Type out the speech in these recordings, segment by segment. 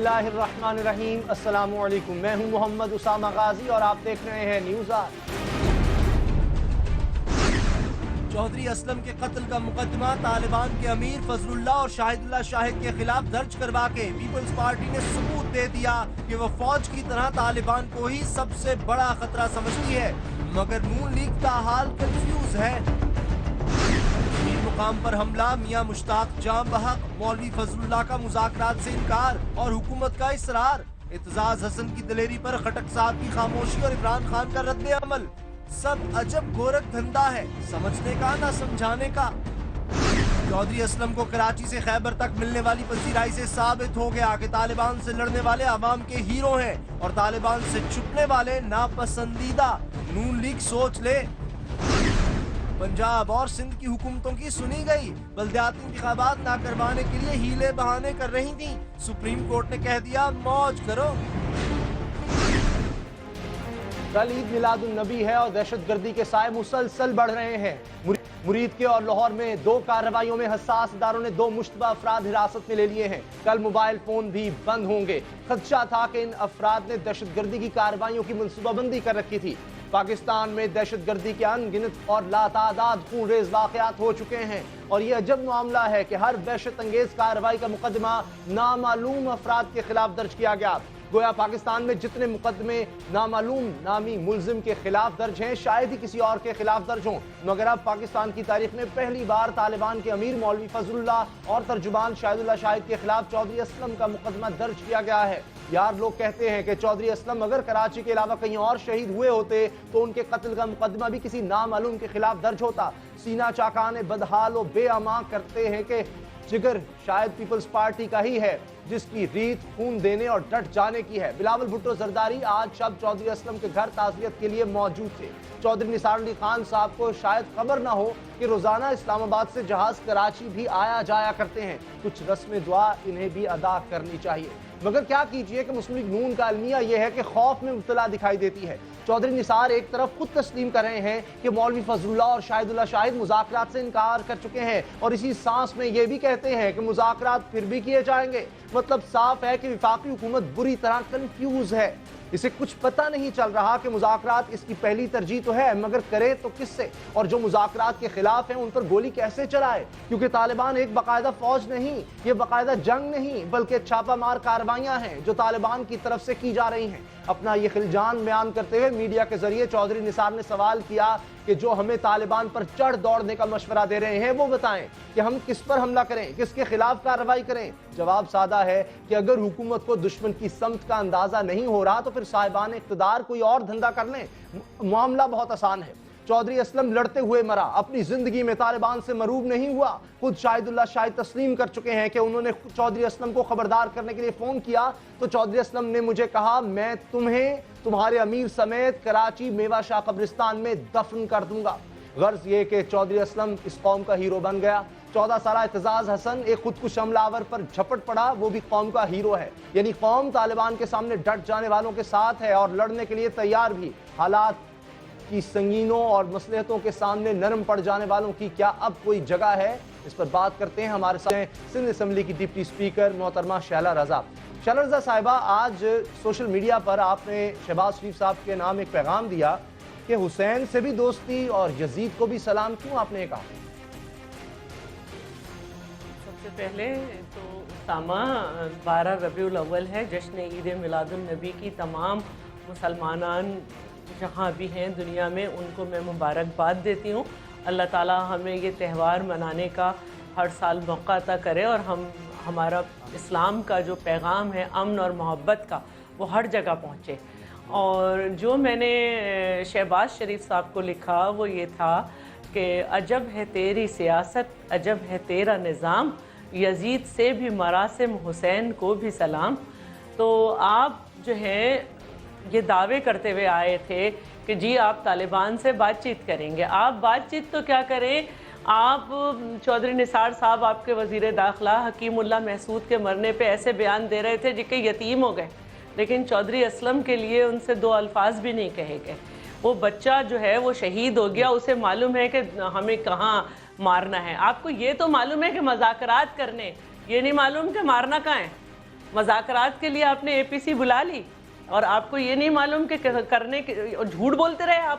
बिस्मिल्लाहिर्रहमानिर्रहीम। अस्सलामु अलैकुम। मैं हूं मोहम्मद उसामा गाजी और आप देख रहे हैं न्यूज़ आज। चौधरी असलम के कत्ल का मुकदमा तालिबान के अमीर फजलुल्लाह और शाहिदुल्लाह शाहिद के खिलाफ दर्ज करवा के पीपल्स पार्टी ने सबूत दे दिया कि वो फौज की तरह तालिबान को ही सबसे बड़ा खतरा समझती है, मगर नून लीग का हाल कंफ्यूज है। मुकाम पर हमला, मियां मुश्ताक जाम बहक, मौलवी फजलुल्लाह का मुज़ाकरात से इनकार और हुकूमत का इसरार। इत्जाज हसन की दिलेरी पर खटक साहब की खामोशी और इमरान खान का रद्द अमल। सब अजब गोरख धंधा है, समझने का ना समझाने का। चौधरी असलम को कराची से खैबर तक मिलने वाली पसीराई से साबित हो गया कि तालिबान से लड़ने वाले अवाम के हीरो हैं और तालिबान से छुपने वाले नापसंदीदा। नून लीग सोच ले। पंजाब और सिंध की हुकूमतों की सुनी गई, बल्दियाती इंतखाबात ना करवाने के लिए हीले बहाने कर रही थी। सुप्रीम कोर्ट ने कह दिया मौज करो। कल ईद मिलादुन नबी है और दहशतगर्दी के साए मुसलसल बढ़ रहे हैं। मुरीद के और लाहौर में 2 कार्रवाइयों में हसास इदारों ने 2 मुश्तबा अफराद हिरासत में ले लिए हैं। कल मोबाइल फोन भी बंद होंगे। खदशा था कि इन अफराद ने दहशतगर्दी की कार्रवाइयों की मनसूबाबंदी कर रखी थी। पाकिस्तान में दहशतगर्दी के अनगिनत और लातादाद खूनरेज वाक़यात हो चुके हैं और ये अजब मामला है कि हर दहशत अंगेज कार्रवाई का मुकदमा नामालूम अफराद के खिलाफ दर्ज किया गया। गोया पाकिस्तान में जितने मुकदमे नामालूम नामी मुलजिम के खिलाफ दर्ज हैं, शायद ही किसी और के खिलाफ दर्ज हों, मगर अब पाकिस्तान की तारीख में पहली बार तालिबान के अमीर मौलवी फजलुल्लाह और तर्जुमान शाहिदुल्लाह शाहिद के खिलाफ चौधरी असलम का मुकदमा दर्ज किया गया है। यार, लोग कहते हैं कि चौधरी असलम अगर कराची के अलावा कहीं और शहीद हुए होते तो उनके कत्ल का मुकदमा भी किसी नामालूम के खिलाफ दर्ज होता। सीना चाकाने बदहाल और बेअमा करते हैं कि जिगर शायद पीपल्स पार्टी का ही है जिसकी रीत खून देने और डट जाने की है। बिलावल भुट्टो जरदारी आज शब चौधरी असलम के घर ताज़ियत के लिए मौजूद थे। चौधरी निसार अली खान साहब को शायद खबर ना हो कि रोजाना इस्लामाबाद से जहाज कराची भी आया जाया करते हैं। कुछ रस्म दुआ इन्हें भी अदा करनी चाहिए, मगर क्या कीजिए कि मुस्लिम लीग नून का अलमिया यह है कि खौफ में मुब्तला दिखाई देती है। चौधरी निसार एक तरफ खुद तस्लीम कर रहे हैं कि मौलवी फजलुल्लाह और शाहिदुल्लाह शाहिद मुज़ाकरात से इनकार कर चुके हैं और इसी सांस में ये भी कहते हैं कि मुज़ाकरात फिर भी किए जाएंगे। मतलब साफ है कि वफाकी हुकूमत बुरी तरह कंफ्यूज है। इसे कुछ पता नहीं चल रहा कि मुज़ाकरात इसकी पहली तरजीह तो है, मगर करे तो किससे, और जो मुज़ाकरात के खिलाफ हैं उन पर गोली कैसे चलाए, क्योंकि तालिबान एक बाकायदा फौज नहीं, ये बाकायदा जंग नहीं, बल्कि छापामार कार्रवाइयां हैं जो तालिबान की तरफ से की जा रही हैं। अपना ये खिलजान बयान करते हुए मीडिया के जरिए चौधरी निसार ने सवाल किया कि जो हमें तालिबान पर चढ़ दौड़ने का मशवरा दे रहे हैं वो बताएं कि हम किस पर हमला करें, किसके खिलाफ कार्रवाई करें। जवाब सादा है कि अगर हुकूमत को दुश्मन की समत का अंदाजा नहीं हो रहा तो फिर साहिबान इख्तिदार कोई और धंधा कर लें। मामला बहुत आसान है। चौधरी असलम लड़ते हुए मरा, अपनी जिंदगी में तालिबान से मरूब नहीं हुआ। खुद शाहिदुल्लाह शाहिद तस्लीम कर चुके हैं कि उन्होंने चौधरी असलम को खबरदार करने के लिए फोन किया तो चौधरी असलम ने मुझे कहा मैं तुम्हें तुम्हारे अमीर समेत कराची मेवा शाह कब्रिस्तान में दफन कर दूंगा। गर्ज ये कि चौधरी असलम इस कौम का हीरो बन गया। 14 साल इत्जाज हसन एक खुदकुश हमलावर पर झपट पड़ा, वो भी कौम का हीरो है। यानी कौम तालिबान के सामने डट जाने वालों के साथ है और लड़ने के लिए तैयार भी। हालात की संगीनों और मसलहतों के सामने नरम पड़ जाने वालों की क्या अब कोई जगह है? इस पर बात करते हैं। हमारे साथ सिंध असम्बली की डिप्टी स्पीकर मोहतरमा शैला रजा। शैला रजा साहिबा, आज सोशल मीडिया पर आपने शहबाज शरीफ साहब के नाम एक पैगाम दिया कि हुसैन से भी दोस्ती और यजीद को भी सलाम, क्यों आपने कहा? सबसे पहले तो उसामा 12 रबीउल अव्वल है, जश्न ईद मिलादुन नबी की तमाम मुसलमान जहाँ भी हैं दुनिया में उनको मैं मुबारकबाद देती हूँ। अल्लाह ताला हमें ये त्यौहार मनाने का हर साल मौका अता करे और हमारा इस्लाम का जो पैगाम है अमन और मोहब्बत का वो हर जगह पहुँचे। और जो मैंने शहबाज शरीफ साहब को लिखा वो ये था कि अजब है तेरी सियासत, अजब है तेरा निज़ाम, यजीद से भी मरासिम हुसैन को भी सलाम। तो आप जो हैं ये दावे करते हुए आए थे कि जी आप तालिबान से बातचीत करेंगे। आप बातचीत तो क्या करें, आप चौधरी निसार साहब आपके वज़ीर दाखिला हकीमुल्लाह महसूद के मरने पे ऐसे बयान दे रहे थे जिसके यतीम हो गए, लेकिन चौधरी असलम के लिए उनसे 2 अल्फाज भी नहीं कहे गए। वो बच्चा जो है वो शहीद हो गया, उसे मालूम है कि हमें कहाँ मारना है। आपको ये तो मालूम है कि मज़ाकरात करने, ये नहीं मालूम कि मारना कहाँ है। مذاکرات کے لیے آپ نے اے پی سی بلا لی اور آپ کو یہ نہیں معلوم کہ کرنے کے جھوٹ بولتے رہے آپ.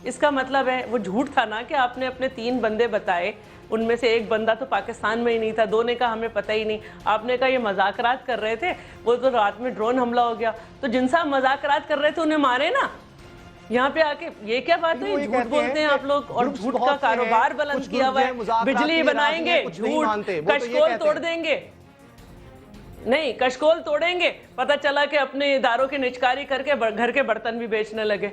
اس کا مطلب ہے وہ جھوٹ تھا نا کہ آپ نے اپنے 3 بندے بتائے, ان میں سے ایک بندہ تو پاکستان میں ہی نہیں تھا, 2 نے کہا ہمیں پتہ ہی نہیں. آپ نے کہا یہ مذاکرات کر رہے تھے, وہ تو رات میں ڈرون حملہ ہو گیا. تو جن سے آپ مذاکرات کر رہے تھے انہیں مارے نا. یہاں پہ آ کے یہ کیا بات ہے, جھوٹ بولتے ہیں آپ لوگ اور جھوٹ کا کاروبار بلند کیا ہوا ہے. بجلی بنائیں گے جھوٹ, کشکول توڑ دیں گے, نہیں کشکول توڑیں گے, پتہ چلا کہ اپنے اداروں کی نچکاری کر کے گھر کے برتن بھی بیچنے لگے.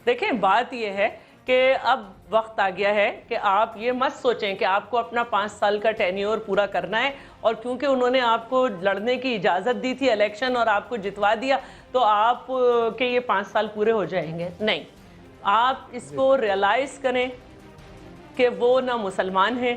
دیکھیں بات یہ ہے کہ اب وقت آ گیا ہے کہ آپ یہ مت سوچیں کہ آپ کو اپنا 5 سال کا ٹینیور پورا کرنا ہے, اور کیونکہ انہوں نے آپ کو لڑنے کی اجازت دی تھی الیکشن اور آپ کو جتوا دیا تو آپ کے یہ 5 سال پورے ہو جائیں گے. نہیں, آپ اس کو ریئلائز کریں کہ وہ نہ مسلمان ہیں,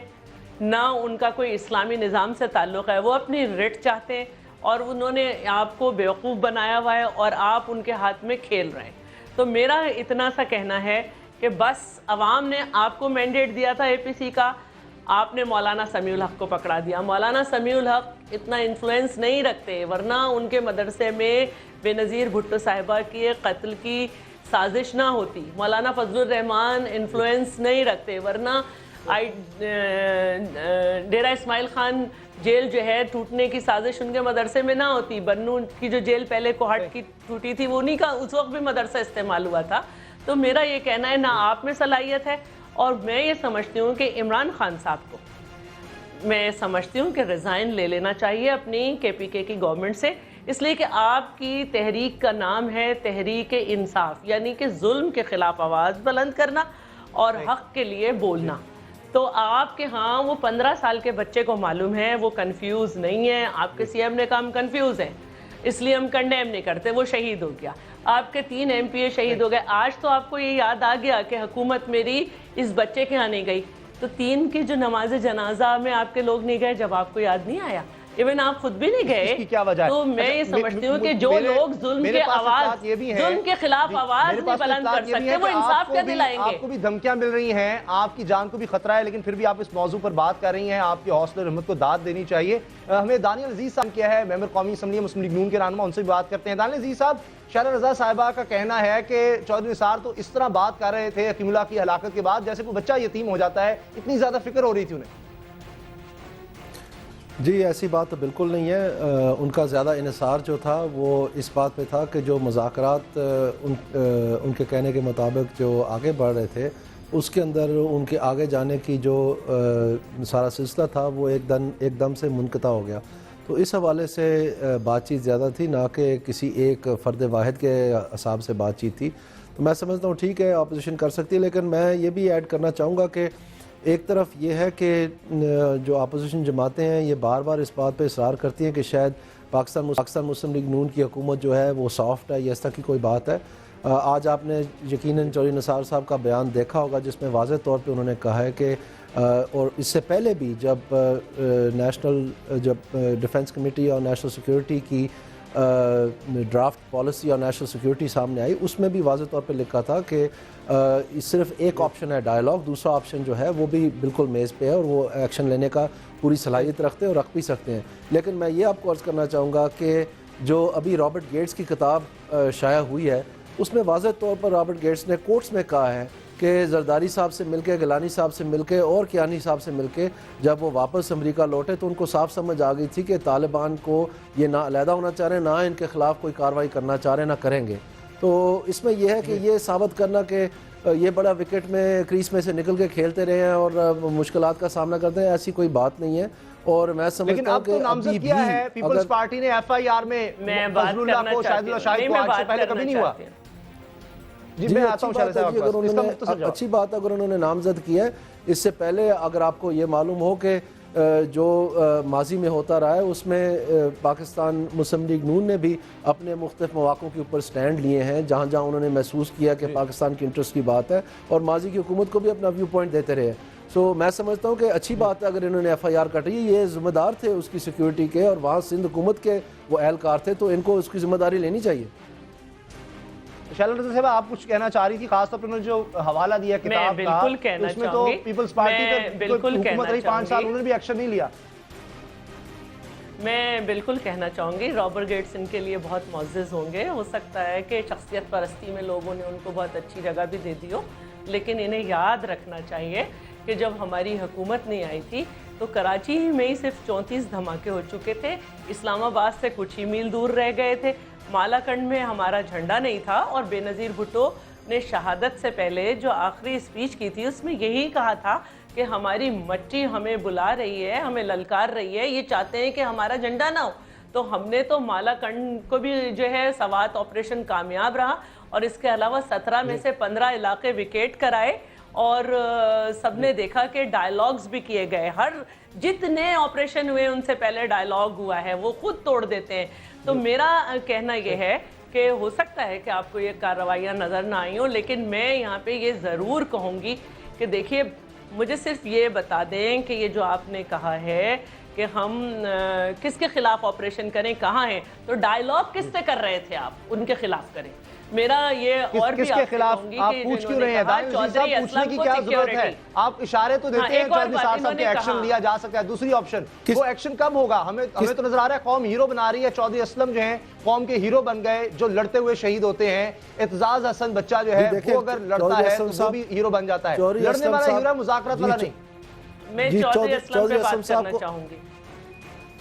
نہ ان کا کوئی اسلامی نظام سے تعلق ہے. وہ اپنی رٹ چاہتے ہیں اور انہوں نے آپ کو بیوقوف بنایا ہوا ہے اور آپ ان کے ہاتھ میں کھیل رہے ہیں. تو میرا اتنا سا کہنا ہے کہ بس عوام نے آپ کو مینڈیٹ دیا تھا اے پی سی کا, آپ نے مولانا سمیع الحق کو پکڑا دیا. مولانا سمیع الحق اتنا انفلوئنس نہیں رکھتے, ورنہ ان کے مدرسے میں بے نظیر بھٹو صاحبہ کی قتل کی سازش نہ ہوتی. مولانا فضل الرحمان انفلوئنس نہیں رکھتے, ورنہ ڈیرہ اسماعیل خان جیل جو ہے ٹوٹنے کی سازش ان کے مدرسے میں نہ ہوتی. بنو کی جو جیل پہلے کوہٹ کی ٹوٹی تھی وہ انہی کا اس وقت بھی مدرسہ استعمال ہوا تھا. تو میرا یہ کہنا ہے نہ آپ میں صلاحیت ہے, اور میں یہ سمجھتی ہوں کہ عمران خان صاحب کو میں سمجھتی ہوں کہ ریزائن لے لینا چاہیے اپنی کے پی کے کی گورنمنٹ سے, اس لیے کہ آپ کی تحریک کا نام ہے تحریک انصاف, یعنی کہ ظلم کے خلاف آواز بلند کرنا اور حق کے لیے بولنا. تو آپ کے ہاں وہ 15 سال کے بچے کو معلوم ہے, وہ کنفیوز نہیں ہے. آپ کے سی ایم نے کہا ہم کنفیوز ہیں اس لیے ہم کنڈیم نہیں کرتے, وہ شہید ہو گیا. آپ کے 3 ایم پی اے شہید ہو گئے. آج تو آپ کو یہ یاد آ گیا کہ حکومت میری اس بچے کے ہاں نہیں گئی, تو 3 کی جو نماز جنازہ میں آپ کے لوگ نہیں گئے جب آپ کو یاد نہیں آیا, ایون آپ خود بھی نہیں گئے. تو میں یہ سمجھتی ہوں کہ جو لوگ ظلم کے آواز, ظلم کے خلاف آواز نہیں بلند کر سکتے وہ انصاف کیا دلائیں گے. آپ کو بھی دھمکیاں مل رہی ہیں, آپ کی جان کو بھی خطرہ ہے, لیکن پھر بھی آپ اس موضوع پر بات کر رہی ہیں. آپ کے حوصلے رحمت کو داد دینی چاہیے. ہمیں دانیال عزیز صاحب کیا ہے, ممبر قومی اسمبلی مسلم لیگ نون کے رہنما, ان سے بھی بات کرتے ہیں. دانیال عزیز صاحب, شہلا رضا صاحبہ کا کہنا ہے کہ چودھری نثار تو اس طرح بات کر رہے تھے حکیم اللہ کی ہلاکت کے بعد جیسے کوئی بچہ یتیم ہو جاتا ہے, اتنی زیادہ فکر ہو رہی تھی انہیں. جی ایسی بات تو بالکل نہیں ہے. ان کا زیادہ انحصار جو تھا وہ اس بات پہ تھا کہ جو مذاکرات ان کے کہنے کے مطابق جو آگے بڑھ رہے تھے اس کے اندر ان کے آگے جانے کی جو سارا سلسلہ تھا وہ ایک دم سے منقطع ہو گیا. تو اس حوالے سے بات چیت زیادہ تھی, نہ کہ کسی ایک فرد واحد کے حساب سے بات چیت تھی. تو میں سمجھتا ہوں ٹھیک ہے اپوزیشن کر سکتی ہے, لیکن میں یہ بھی ایڈ کرنا چاہوں گا کہ ایک طرف یہ ہے کہ جو اپوزیشن جماعتیں ہیں یہ بار بار اس بات پہ اصرار کرتی ہیں کہ شاید پاکستان مسلم لیگ نون کی حکومت جو ہے وہ سافٹ ہے, یہ اس طرح کی کوئی بات ہے. آج آپ نے یقیناً چودھری نثار صاحب کا بیان دیکھا ہوگا جس میں واضح طور پہ انہوں نے کہا ہے کہ اور اس سے پہلے بھی جب ڈیفنس کمیٹی اور نیشنل سیکیورٹی کی ڈرافٹ پالیسی اور نیشنل سیکیورٹی سامنے آئی, اس میں بھی واضح طور پہ لکھا تھا کہ صرف ایک آپشن ہے ڈائیلاگ, دوسرا آپشن جو ہے وہ بھی بالکل میز پہ ہے اور وہ ایکشن لینے کا پوری صلاحیت رکھتے ہیں اور رکھ بھی سکتے ہیں. لیکن میں یہ آپ کو عرض کرنا چاہوں گا کہ جو ابھی رابرٹ گیٹس کی کتاب شائع ہوئی ہے اس میں واضح طور پر رابرٹ گیٹس نے کوٹس میں کہا ہے کہ زرداری صاحب سے مل کے, گیلانی صاحب سے مل کے اور کیانی صاحب سے مل کے جب وہ واپس امریکہ لوٹے تو ان کو صاف سمجھ آ گئی تھی کہ طالبان کو یہ نہ علیحدہ ہونا چاہ رہے ہیں, نہ ان کے خلاف کوئی کارروائی کرنا چاہ رہے ہیں, نہ کریں گے. تو اس میں یہ ہے کہ یہ ثابت کرنا کہ یہ بڑا وکٹ میں کریس میں سے نکل کے کھیلتے رہے ہیں اور مشکلات کا سامنا کرتے ہیں, ایسی کوئی بات نہیں ہے. اور میں سمجھتا ہوں کہ نامزد کیا ہے پیپلز پارٹی نے ایف آئی آر میں فضل اللہ کو, شاہد اللہ شاہد کو, آج سے پہلے کبھی نہیں ہوا. جی میں آتا ہوں شہلا صاحب, اچھی بات ہے اگر انہوں نے نامزد کیا ہے. اس سے پہلے اگر آپ کو یہ معلوم ہو کہ جو ماضی میں ہوتا رہا ہے اس میں پاکستان مسلم لیگ نون نے بھی اپنے مختلف مواقعوں کے اوپر سٹینڈ لیے ہیں جہاں جہاں انہوں نے محسوس کیا کہ پاکستان کی انٹرسٹ کی بات ہے, اور ماضی کی حکومت کو بھی اپنا ویو پوائنٹ دیتے رہے. سو میں سمجھتا ہوں کہ اچھی بات ہے اگر انہوں نے ایف آئی آر کٹی, یہ ذمہ دار تھے اس کی سیکیورٹی کے اور وہاں سندھ حکومت کے وہ اہلکار تھے, تو ان کو اس کی ذمہ داری لینی چاہیے. شہلا رضا صاحب آپ کچھ کہنا چاہ رہی تھی, خاص طور پر انہوں نے جو حوالہ دیا کتاب کا, اس میں تو پیپلز پارٹی کا حکومت رہی 5 سال, انہوں نے بھی ایکشن نہیں لیا. میں بالکل کہنا چاہوں گی رابرٹ گیٹس ان کے لیے بہت معزز ہوں گے. ہو سکتا ہے کہ شخصیت پرستی میں لوگوں نے ان کو بہت اچھی جگہ بھی دے دی ہو, لیکن انہیں یاد رکھنا چاہیے کہ جب ہماری حکومت نہیں آئی تھی تو کراچی میں ہی صرف 34 دھماکے ہو چکے تھے, اسلام آباد سے کچھ ہی میل دور رہ گئے تھے, مالاکنڈ میں ہمارا جھنڈا نہیں تھا, اور بے نظیر بھٹو نے شہادت سے پہلے جو آخری اسپیچ کی تھی اس میں یہی کہا تھا کہ ہماری مٹی ہمیں بلا رہی ہے, ہمیں للکار رہی ہے, یہ چاہتے ہیں کہ ہمارا جھنڈا نہ ہو. تو ہم نے تو مالاکنڈ کو بھی جو ہے سوات آپریشن کامیاب رہا, اور اس کے علاوہ 17 میں سے 15 علاقے ویکیٹ کرائے, اور سب نے دیکھا کہ ڈائیلاگز بھی کیے گئے. ہر جتنے آپریشن ہوئے ان سے پہلے ڈائیلاگ ہوا ہے, وہ خود توڑ دیتے ہیں. تو میرا کہنا یہ ہے کہ ہو سکتا ہے کہ آپ کو یہ کارروائیاں نظر نہ آئی ہوں, لیکن میں یہاں پہ یہ ضرور کہوں گی کہ دیکھیے مجھے صرف یہ بتا دیں کہ یہ جو آپ نے کہا ہے کہ ہم کس کے خلاف آپریشن کریں, کہاں ہیں, تو ڈائیلاگ کس سے کر رہے تھے آپ, ان کے خلاف کریں. میرا یہ اور بھی کس کے خلاف آپ پوچھ کیوں رہے ہیں؟ چودھری پوچھنے کی کیا ضرورت ہے؟ آپ اشارے تو دیتے ہیں چودھری صاحب کہ ایکشن لیا جا سکتا ہے. دوسری آپشن وہ ایکشن کب ہوگا؟ ہمیں تو نظر آ رہا ہے قوم ہیرو بنا رہی ہے. چودھری اسلم جو ہیں قوم کے ہیرو بن گئے, جو لڑتے ہوئے شہید ہوتے ہیں. اعتزاز حسن بچہ جو ہے وہ اگر لڑتا ہے تو وہ بھی ہیرو بن جاتا ہے. لڑنے والا ہیرو ہے, مذاکرات والا نہیں. میں چودھری اسلم پہ بات کرنا چاہوں گی.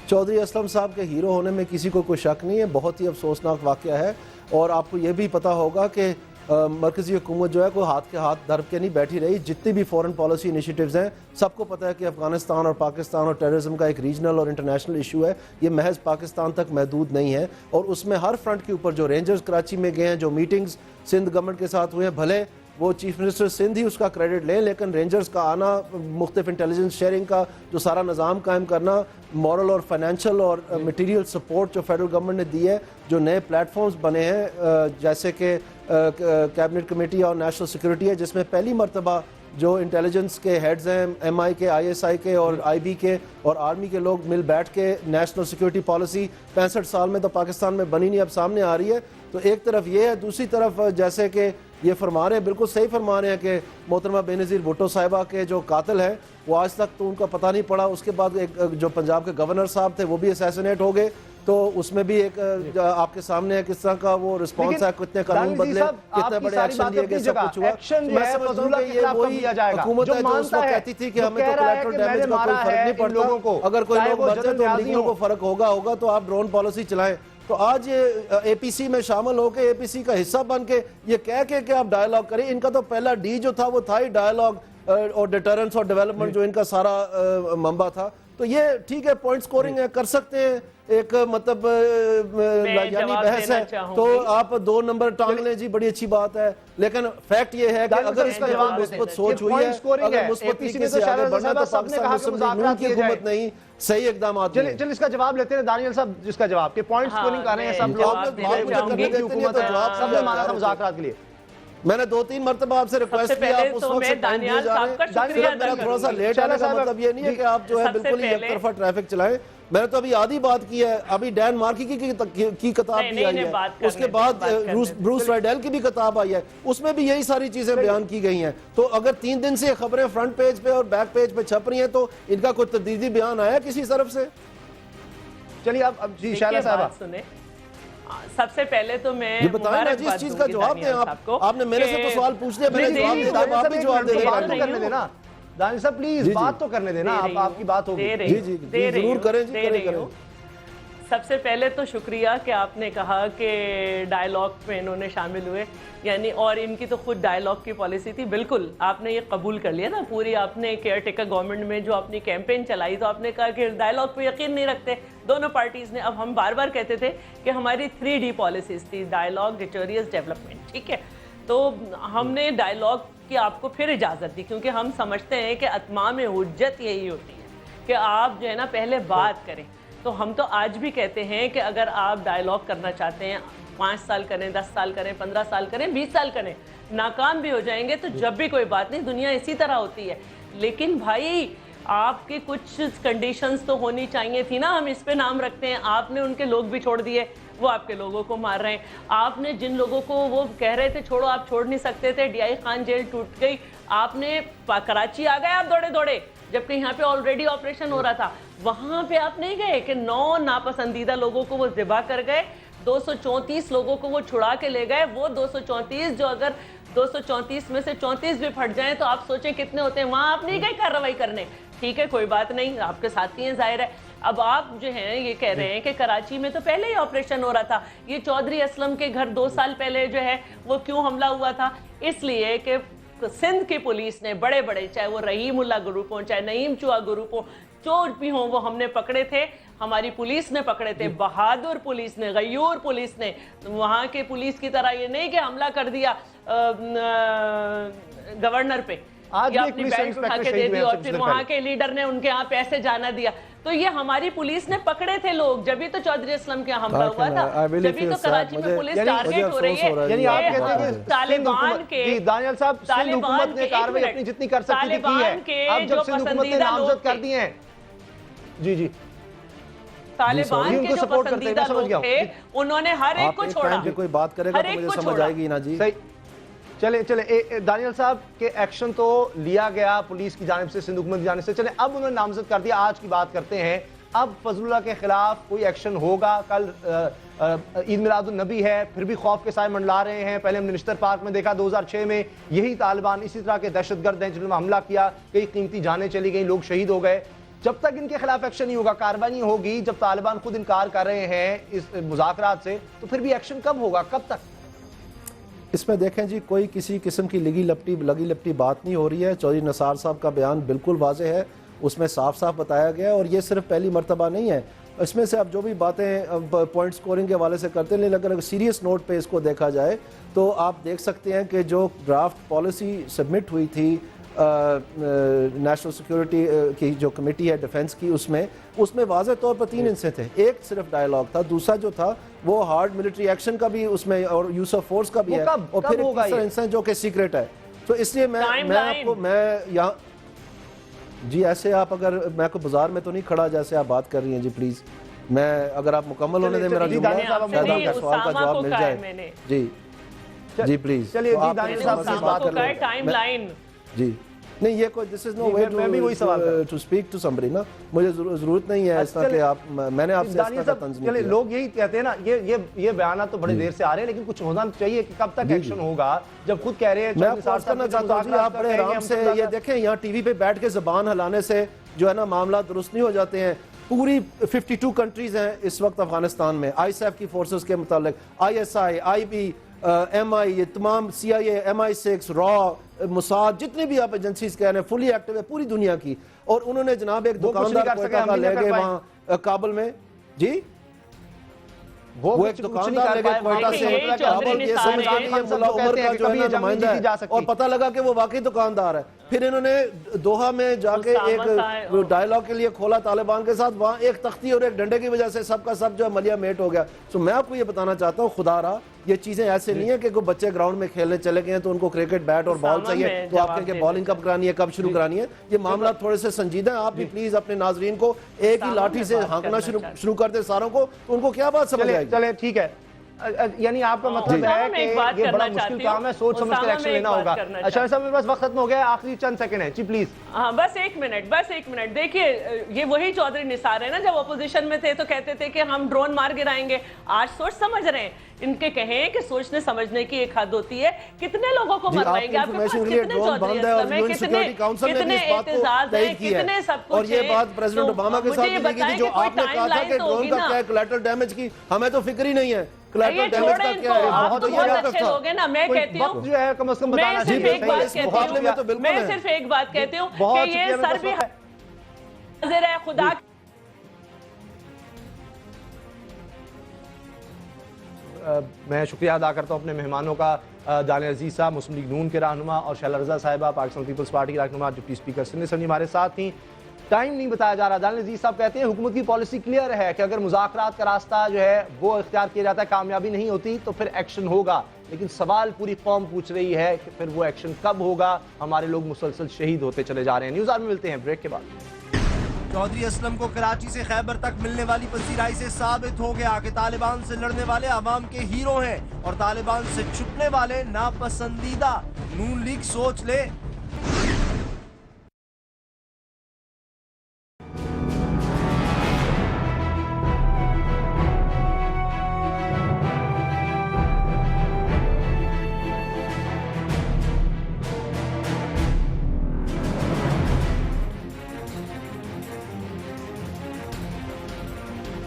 چودھری اسلم صاحب کے ہیرو ہونے میں کسی کو کوئی شک نہیں ہے, بہت ہی افسوسناک واقعہ ہے. اور آپ کو یہ بھی پتا ہوگا کہ مرکزی حکومت جو ہے کوئی ہاتھ کے ہاتھ دھر کے نہیں بیٹھی رہی. جتنی بھی فورن پالیسی انیشیٹیوز ہیں سب کو پتہ ہے کہ افغانستان اور پاکستان اور ٹیررزم کا ایک ریجنل اور انٹرنیشنل ایشو ہے, یہ محض پاکستان تک محدود نہیں ہے. اور اس میں ہر فرنٹ کے اوپر جو رینجرز کراچی میں گئے ہیں, جو میٹنگز سندھ گورنمنٹ کے ساتھ ہوئے ہیں, بھلے وہ چیف منسٹر سندھ ہی اس کا کریڈٹ لیں, لیکن رینجرز کا آنا, مختلف انٹیلیجنس شیئرنگ کا جو سارا نظام قائم کرنا, مورل اور فائنینشیل اور میٹیریل سپورٹ جو فیڈرل گورنمنٹ نے دی ہے, جو نئے پلیٹ فارمز بنے ہیں جیسے کہ کیبنٹ کمیٹی اور نیشنل سیکورٹی ہے, جس میں پہلی مرتبہ جو انٹیلیجنس کے ہیڈز ہیں, ایم آئی کے, آئی ایس آئی کے اور آئی بی کے اور آرمی کے لوگ مل بیٹھ کے نیشنل سیکورٹی پالیسی 65 سال میں تو پاکستان میں بنی نہیں, اب سامنے آ رہی ہے. تو ایک طرف یہ ہے, دوسری طرف جیسے کہ یہ فرما رہے ہیں, بالکل صحیح فرما رہے ہیں کہ محترمہ بے نظیر بھٹو صاحبہ کے جو قاتل ہیں وہ آج تک تو ان کا پتہ نہیں پڑا. اس کے بعد ایک جو پنجاب کے گورنر صاحب تھے وہ بھی اسیسینیٹ ہو گئے, تو اس میں بھی ایک آپ کے سامنے ہے کس طرح کا وہ رسپانس ہے, کتنے قانون بدلے, کتنے بڑے ایکشن لیے گئے, سب کچھ ہوا. میں سمجھتا ہوں کہ یہ وہی حکومت ہے جو اس وقت کہتی تھی کہ ہمیں تو کولیٹرل ڈیمیج کا کوئی فرق نہیں پڑتا, اگر کوئی لوگ مر جائے تو امریکیوں کو فرق ہوگا تو آپ ڈرون پالیسی چلائیں. تو آج یہ اے پی سی میں شامل ہو کے, اے پی سی کا حصہ بن کے یہ کہہ کے کہ آپ ڈائیلاگ کریں, ان کا تو پہلا ڈی جو تھا وہ تھا ہی ڈائیلاگ اور ڈیٹرنس اور ڈیولپمنٹ, جو ان کا سارا منبع تھا. تو یہ ٹھیک ہے, پوائنٹ سکورنگ ہے, کر سکتے ہیں, ایک مطلب یعنی بحث ہے, تو آپ 2 نمبر ٹانگ لیں جی, بڑی اچھی بات ہے. لیکن فیکٹ یہ ہے کہ اگر اس کا جواب مثبت سوچ ہوئی ہے, اگر مثبت طریقے سے آگے بڑھنا, تو پاکستان مسلم لیگ نون کی حکومت نہیں, صحیح اقدامات ہیں. چل اس کا جواب لیتے ہیں دانیل صاحب, جس کا جواب کہ پوائنٹ سکورنگ کر رہے ہیں سب لوگ, سب نے مانا تھا مذاکرات کے لیے. میں نے 2-3 مرتبہ آپ سے ریکویسٹ کیا, آپ اس وقت سے ٹائم دیے جا رہے ہیں. میرا تھوڑا سا لیٹ آنے کا مطلب یہ نہیں ہے کہ آپ جو ہے بالکل ہی ایک طرفہ ٹریفک چلائیں. میں نے تو ابھی آدھی بات کی ہے, ابھی ڈین مارکی کی کتاب بھی آئی ہے, اس کے بعد بروس رائڈیل کی بھی کتاب آئی ہے, اس میں بھی یہی ساری چیزیں بیان کی گئی ہیں. تو اگر 3 دن سے خبریں فرنٹ پیج پہ اور بیک پیج پہ چھپ رہی ہیں تو ان کا کوئی تردیدی بیان آیا کسی طرف سے؟ چلیے اب جی شائلہ صاحبہ سنیں. سب سے پہلے تو میں بتائیں جی اس چیز کا جواب دیں. آپ نے میرے سے تو سوال پوچھ لیا, میں نے جواب بھی جواب دے دینا. دانیل صاحب پلیز بات تو کرنے دینا, آپ کی بات ہوگی. جی جی ضرور کریں جی, کریں. سب سے پہلے تو شکریہ کہ آپ نے کہا کہ ڈائیلاگ میں انہوں نے شامل ہوئے, یعنی اور ان کی تو خود ڈائیلاگ کی پالیسی تھی. بالکل آپ نے یہ قبول کر لیا نا پوری, آپ نے کیئر ٹیکر گورنمنٹ میں جو اپنی کیمپین چلائی تو آپ نے کہا کہ ڈائیلاگ پہ یقین نہیں رکھتے دونوں پارٹیز نے. اب ہم بار بار کہتے تھے کہ ہماری 3D پالیسیز تھی, ڈائیلاگ, ڈیٹریس, ڈیولپمنٹ, ٹھیک ہے. تو ہم نے ڈائیلاگ کی آپ کو پھر اجازت دی, کیونکہ ہم سمجھتے ہیں کہ اتمام حجت یہی ہوتی ہے کہ آپ جو ہے نا پہلے بات کریں. تو ہم تو آج بھی کہتے ہیں کہ اگر آپ ڈائیلاگ کرنا چاہتے ہیں 5 سال کریں, 10 سال کریں, 15 سال کریں, 20 سال کریں, ناکام بھی ہو جائیں گے تو جب بھی کوئی بات نہیں, دنیا اسی طرح ہوتی ہے. لیکن بھائی آپ کی کچھ کنڈیشنز تو ہونی چاہیے تھی نا, ہم اس پہ نام رکھتے ہیں. آپ نے ان کے لوگ بھی چھوڑ دیے, وہ آپ کے لوگوں کو مار رہے ہیں. آپ نے جن لوگوں کو وہ کہہ رہے تھے چھوڑو, آپ چھوڑ نہیں سکتے تھے, ڈی آئی خان جیل ٹوٹ گئی, آپ نے کراچی آ گئے, آپ دوڑے जबकि यहाँ पे ऑलरेडी ऑपरेशन हो रहा था। वहाँ पे आप नहीं गए कि 9 नापसंदीदा लोगों को वो ज़िबा कर गए, 234 लोगों को वो छुड़ा के ले गए। वो 234 जो अगर 234 में से 34 भी फट जाएं तो आप सोचें कितने होते हैं। वहाँ आप नहीं गए कार्रवाई करने, ठीक है कोई बात नहीं, आपके साथी हैं जाहिर है। अब आप जो हैं ये कह रहे हैं कि कराची में तो पहले ही ऑपरेशन हो रहा था। ये चौधरी असलम के घर 2 साल पहले जो है वो क्यों हमला हुआ था? इसलिए कि सिंध की पुलिस ने बड़े बड़े, चाहे वो रहीमुल्ला ग्रुप हो, चाहे नईम चुआ ग्रुप हो, चोर भी हों, वो हमने पकड़े थे, हमारी पुलिस ने पकड़े थे, बहादुर पुलिस ने, गयूर पुलिस ने। वहाँ के पुलिस की तरह ये नहीं कि हमला कर दिया गवर्नर पे आज या भी अपनी पुलिस बैग उठा इंस्पेक्टर के दे शहीद दी हुए और हैं फिर सबसे वहाँ पहले। के लीडर ने उनके यहाँ पैसे जाना दिया। तो ये हमारी पुलिस ने पकड़े थे लोग, जब भी तो चौधरी असलम के यहाँ हमला हुआ था, जब भी तो कराची में पुलिस टारगेट हो रही है। यानी आप कहते हैं कि तालिबान के जी दानियल साहब, सिंध हुकूमत ने कार्रवाई अपनी जितनी कर सकती थी की है। अब जब सिंध हुकूमत ने नामजद कर दिए हैं, जी जी तालिबान के जो पसंदीदा लोग थे उन्होंने हर एक को छोड़ा। कोई बात करेगा तो मुझे समझ आएगी ना जी। सही, चले दानियल साहब के एक्शन तो लिया गया पुलिस की जानिब से, सिंध हुकूमत की जानिब से। चले अब उन्होंने नामजद कर दिया, आज की बात करते हैं। अब फजलुल्लाह के खिलाफ कोई एक्शन होगा? कल ईद मिलादुन नबी है, फिर भी खौफ के साए मंडला रहे हैं। पहले हमने मिनिस्टर पार्क में देखा 2006 में, यही तालिबान इसी तरह के दहशतगर्द हैं जिन्होंने हमला किया, कई कीमती जानें चली गई, लोग शहीद हो गए। जब तक इनके खिलाफ एक्शन नहीं होगा, कार्रवाई नहीं होगी, जब तालिबान खुद इनकार कर रहे हैं इस मुज़ाकरात से, तो फिर भी एक्शन कब होगा, कब तक? इसमें देखें जी, कोई किसी किस्म की लगी लपटी बात नहीं हो रही है। चौधरी निसार साहब का बयान बिल्कुल वाज़ेह है, उसमें साफ साफ बताया गया है, और ये सिर्फ पहली मर्तबा नहीं है। इसमें से अब जो भी बातें पॉइंट स्कोरिंग के हवाले से करते हैं, लेकिन अगर सीरियस नोट पे इसको देखा जाए तो आप देख सकते हैं कि जो ड्राफ्ट पॉलिसी सबमिट हुई थी नेशनल सिक्योरिटी की जो कमेटी है डिफेंस की, उसमें वाज़ेह तौर पर 3 हिस्से थे। एक सिर्फ डायलॉग था, दूसरा जो था वो हार्ड मिलिट्री एक्शन का भी उसमें और यूज ऑफ फोर्स का भी है, और फिर एक तीसरा हिस्सा जो कि सीक्रेट है। तो इसलिए मैं यहाँ जी, ऐसे आप अगर मैं को बाजार में तो नहीं खड़ा जैसे आप बात कर रही हैं जी, प्लीज मैं अगर आप मुकम्मल होने दें मेरा जुमला, शायद सवाल का जवाब मिल जाए जी प्लीज। चलिए जी दानियल साहब से बात कर लें। टाइमलाइन जी नहीं, ये कोई this is no way to speak to somebody ना, मुझे जरूरत नहीं है इस तरह के आप, मैंने आपसे इस तरह तंज़ नहीं किया। लोग यही कहते हैं ना, ये बयान तो बड़ी देर से आ रहे हैं, लेकिन कुछ होना चाहिए कि कब तक एक्शन होगा, जब खुद कह रहे हैं। मैं आपको अर्ज़ करना चाहता हूं जी, आप बड़े आराम से ये देखें, यहाँ टीवी पे बैठ के ज़बान हिलाने से जो है ना मामला दुरुस्त नहीं हो जाते हैं। पूरी 52 कंट्रीज हैं इस वक्त अफगानिस्तान में, ISAF की फोर्सेस के मुताबिक, ISI, IB, MI, ये तमाम CIA, MI6, रॉ, मोसाद, जितने भी आप एजेंसीज कह रहे हैं फुली एक्टिव है पूरी दुनिया की। और उन्होंने जनाब एक दुकानदार को ले गए वहाँ काबुल में जी, वो एक दुकानदार ले गए क्वेटा से काबुल, ये समझ गए ये मुल्ला उमर का जो है ना नुमाइंदा है, और पता लगा कि वो वाकई दुकानदार है। फिर इन्होंने दोहा में जाके एक डायलॉग के लिए खोला तालिबान के साथ, वहाँ एक तख्ती और एक डंडे की वजह से सबका सब जो है मलिया मेट हो गया। तो मैं आपको ये बताना चाहता हूँ, खुदा रहा ये चीजें ऐसे नहीं है कि कोई बच्चे ग्राउंड में खेलने चले गए हैं तो उनको क्रिकेट बैट और बॉल चाहिए तो आपके बॉलिंग कब करानी है, कब शुरू करानी है। ये मामला थोड़े से संजीदा है। आप भी प्लीज अपने नाजरीन को एक ही लाठी से हाँकना शुरू कर दे सारों को, तो उनको क्या बात समझ आएगी। चले ठीक है, यानी आपका मतलब है कि ये बड़ा मुश्किल काम है, सोच समझ कर एक्शन लेना होगा। अच्छा साहब, मेरे पास वक्त खत्म हो गया, आखिरी चंद सेकंड है जी प्लीज। हाँ बस एक मिनट। देखिए ये वही चौधरी निसार है ना, जब अपोजिशन में थे तो कहते थे कि हम ड्रोन मार गिराएंगे, आज सोच समझ रहे हैं। इनके कहें कि सोचने समझने की एक हद होती है। कितने लोगों को मरवाएंगे, आपके पास कितने चौधरी असलम है, कितने एहतजाज हैं, कितने सब कुछ, और ये बात प्रेसिडेंट ओबामा के साथ भी की थी, जो आपने कहा था कि ड्रोन का क्या कोलैटरल डैमेज की, हमें तो फिक्र ही नहीं है। ये छोड़े इनको, आप तो बहुत अच्छे लोग हैं ना। मैं कहती हूँ जो है कम से कम बताना मैं सिर्फ एक बात कहती हूँ कि ये सर भी हाजिर है खुदा। मैं शुक्रिया अदा करता हूँ अपने मेहमानों का, दानियल अजीज साहब मुस्लिम लीग नून के रहनुमा, और शैला रज़ा साहिबा पाकिस्तान पीपल्स पार्टी के रहनुमा, डिप्टी स्पीकर सिंध असेंबली हमारे साथ थी। टाइम नहीं बताया जा रहा। दानियल अजीज साहब कहते हैं हुकूमत की पॉलिसी क्लियर है कि अगर मुज़ाकरात का रास्ता जो है वो इख्तियार किया जाता है, कामयाबी नहीं होती तो फिर एक्शन होगा। लेकिन सवाल पूरी कौम पूछ रही है कि फिर वो एक्शन कब होगा। हमारे लोग मुसलसल शहीद होते चले जा रहे हैं। न्यूज़ आवर में मिलते हैं ब्रेक के बाद। चौधरी असलम को कराची से खैबर तक मिलने वाली पसीराई से साबित हो गया कि तालिबान से लड़ने वाले अवाम के हीरो हैं और तालिबान से छुपने वाले नापसंदीदा। नून लीग सोच ले।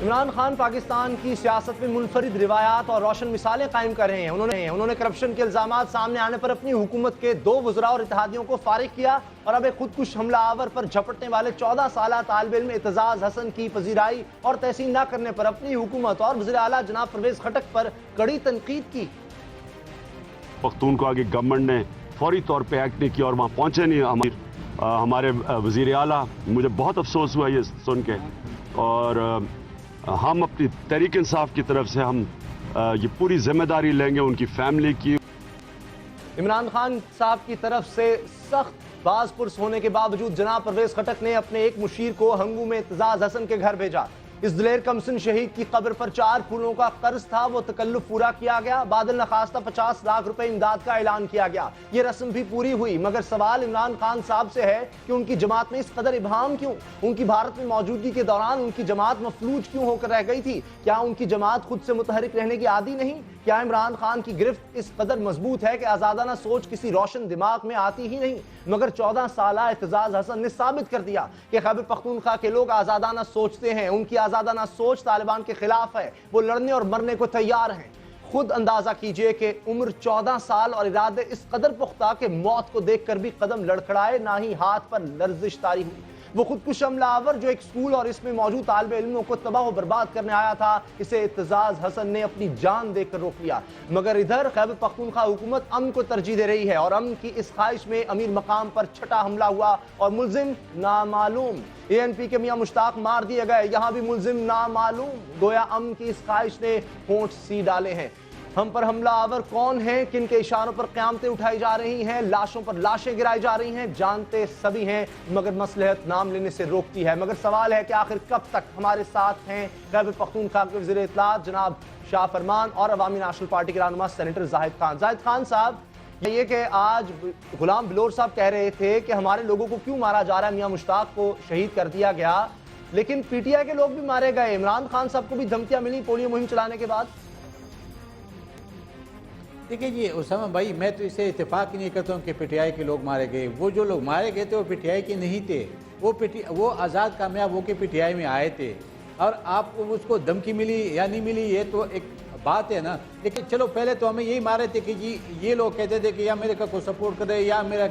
عمران خان پاکستان کی سیاست میں منفرد روایات اور روشن مثالیں قائم کر رہے ہیں. انہوں نے کرپشن کے الزامات سامنے آنے پر اپنی حکومت کے 2 وزراء اور اتحادیوں کو فارغ کیا اور اب ایک خودکش حملہ آور پر جھپٹنے والے 14 سالہ طالب علم اعتزاز حسن کی پذیرائی اور تحسین نہ کرنے پر اپنی حکومت اور وزیر اعلیٰ جناب پرویز خٹک پر کڑی تنقید کی. پختونخوا کی گورنمنٹ نے فوری طور پہ ایکٹ نہیں کیا اور وہاں پہنچے نہیں ہمارے وزیر اعلیٰ. مجھے بہت افسوس ہوا یہ سن کے, اور ہم اپنی تحریک انصاف کی طرف سے ہم یہ پوری ذمہ داری لیں گے ان کی فیملی کی. عمران خان صاحب کی طرف سے سخت باز پرس ہونے کے باوجود جناب پرویز خٹک نے اپنے ایک مشیر کو ہنگو میں اعتزاز حسن کے گھر بھیجا. اس دلیر کمسن شہید کی قبر پر 4 پھولوں کا قرض تھا, وہ تکلف پورا کیا گیا. بعد نخواستہ 50 لاکھ روپے امداد کا اعلان کیا گیا. یہ رسم بھی پوری ہوئی, مگر سوال عمران خان صاحب سے ہے کہ ان کی جماعت میں اس قدر ابہام کیوں؟ ان کی بھارت میں موجودگی کے دوران ان کی جماعت مفلوج کیوں ہو کر رہ گئی تھی؟ کیا ان کی جماعت خود سے متحرک رہنے کی عادی نہیں؟ کیا عمران خان کی گرفت اس قدر مضبوط ہے کہ آزادانہ سوچ کسی روشن دماغ میں آتی ہی نہیں؟ مگر 14 سالہ اعتزاز حسن نے ثابت کر دیا کہ خیبر پختونخوا کے لوگ آزادانہ سوچتے ہیں. ان کی آزادانہ سوچ طالبان کے خلاف ہے, وہ لڑنے اور مرنے کو تیار ہیں. خود اندازہ کیجئے کہ عمر 14 سال اور ارادے اس قدر پختہ کہ موت کو دیکھ کر بھی قدم لڑکھڑائے نہ ہی ہاتھ پر لرزش طاری ہوئی. وہ خودکش حملہ آور جو ایک اسکول اور اس میں موجود طالب علموں کو تباہ و برباد کرنے آیا تھا, اسے اعتزاز حسن نے اپنی جان دے کر روک لیا. مگر ادھر خیبر پختونخوا حکومت امن کو ترجیح دے رہی ہے اور امن کی اس خواہش میں امیر مقام پر چھٹا حملہ ہوا اور ملزم نامعلوم. ANP کے میاں مشتاق مار دیے گئے, یہاں بھی ملزم نامعلوم. گویا امن کی اس خواہش نے ہونٹ سی ڈالے ہیں. ہم پر حملہ آور کون ہیں, کن کے اشاروں پر قیامتیں اٹھائی جا رہی ہیں, لاشوں پر لاشیں گرائی جا رہی ہیں, جانتے سبھی ہیں مگر مصلحت نام لینے سے روکتی ہے. مگر سوال ہے کہ آخر کب تک ہمارے ساتھ ہیں خیبر پختونخوا کے وزیر اطلاعات جناب شاہ فرمان اور عوامی نیشنل پارٹی کے رہنما سینیٹر زاہد خان. زاہد خان صاحب, یہ کہ آج غلام بلور صاحب کہہ رہے تھے کہ ہمارے لوگوں کو کیوں مارا جا رہا ہے, میاں مشتاق کو شہید کر دیا گیا, لیکن PTI کے لوگ بھی مارے گئے. عمران خان صاحب کو بھی دھمکیاں ملی پولیو مہم چلانے کے بعد. دیکھیں جی اسامہ بھائی, میں تو اسے اتفاق ہی نہیں کرتا ہوں کہ PTI کے لوگ مارے گئے. وہ جو لوگ مارے گئے تھے وہ PTI کے نہیں تھے, وہ آزاد کامیاب ہو کے PTI میں آئے تھے. اور آپ کو اس کو دھمکی ملی یا نہیں ملی یہ تو ایک بات ہے نا, لیکن چلو پہلے تو ہمیں یہی مارے تھے کہ جی یہ لوگ کہتے تھے کہ یا امریکہ کو سپورٹ کرے یا میرا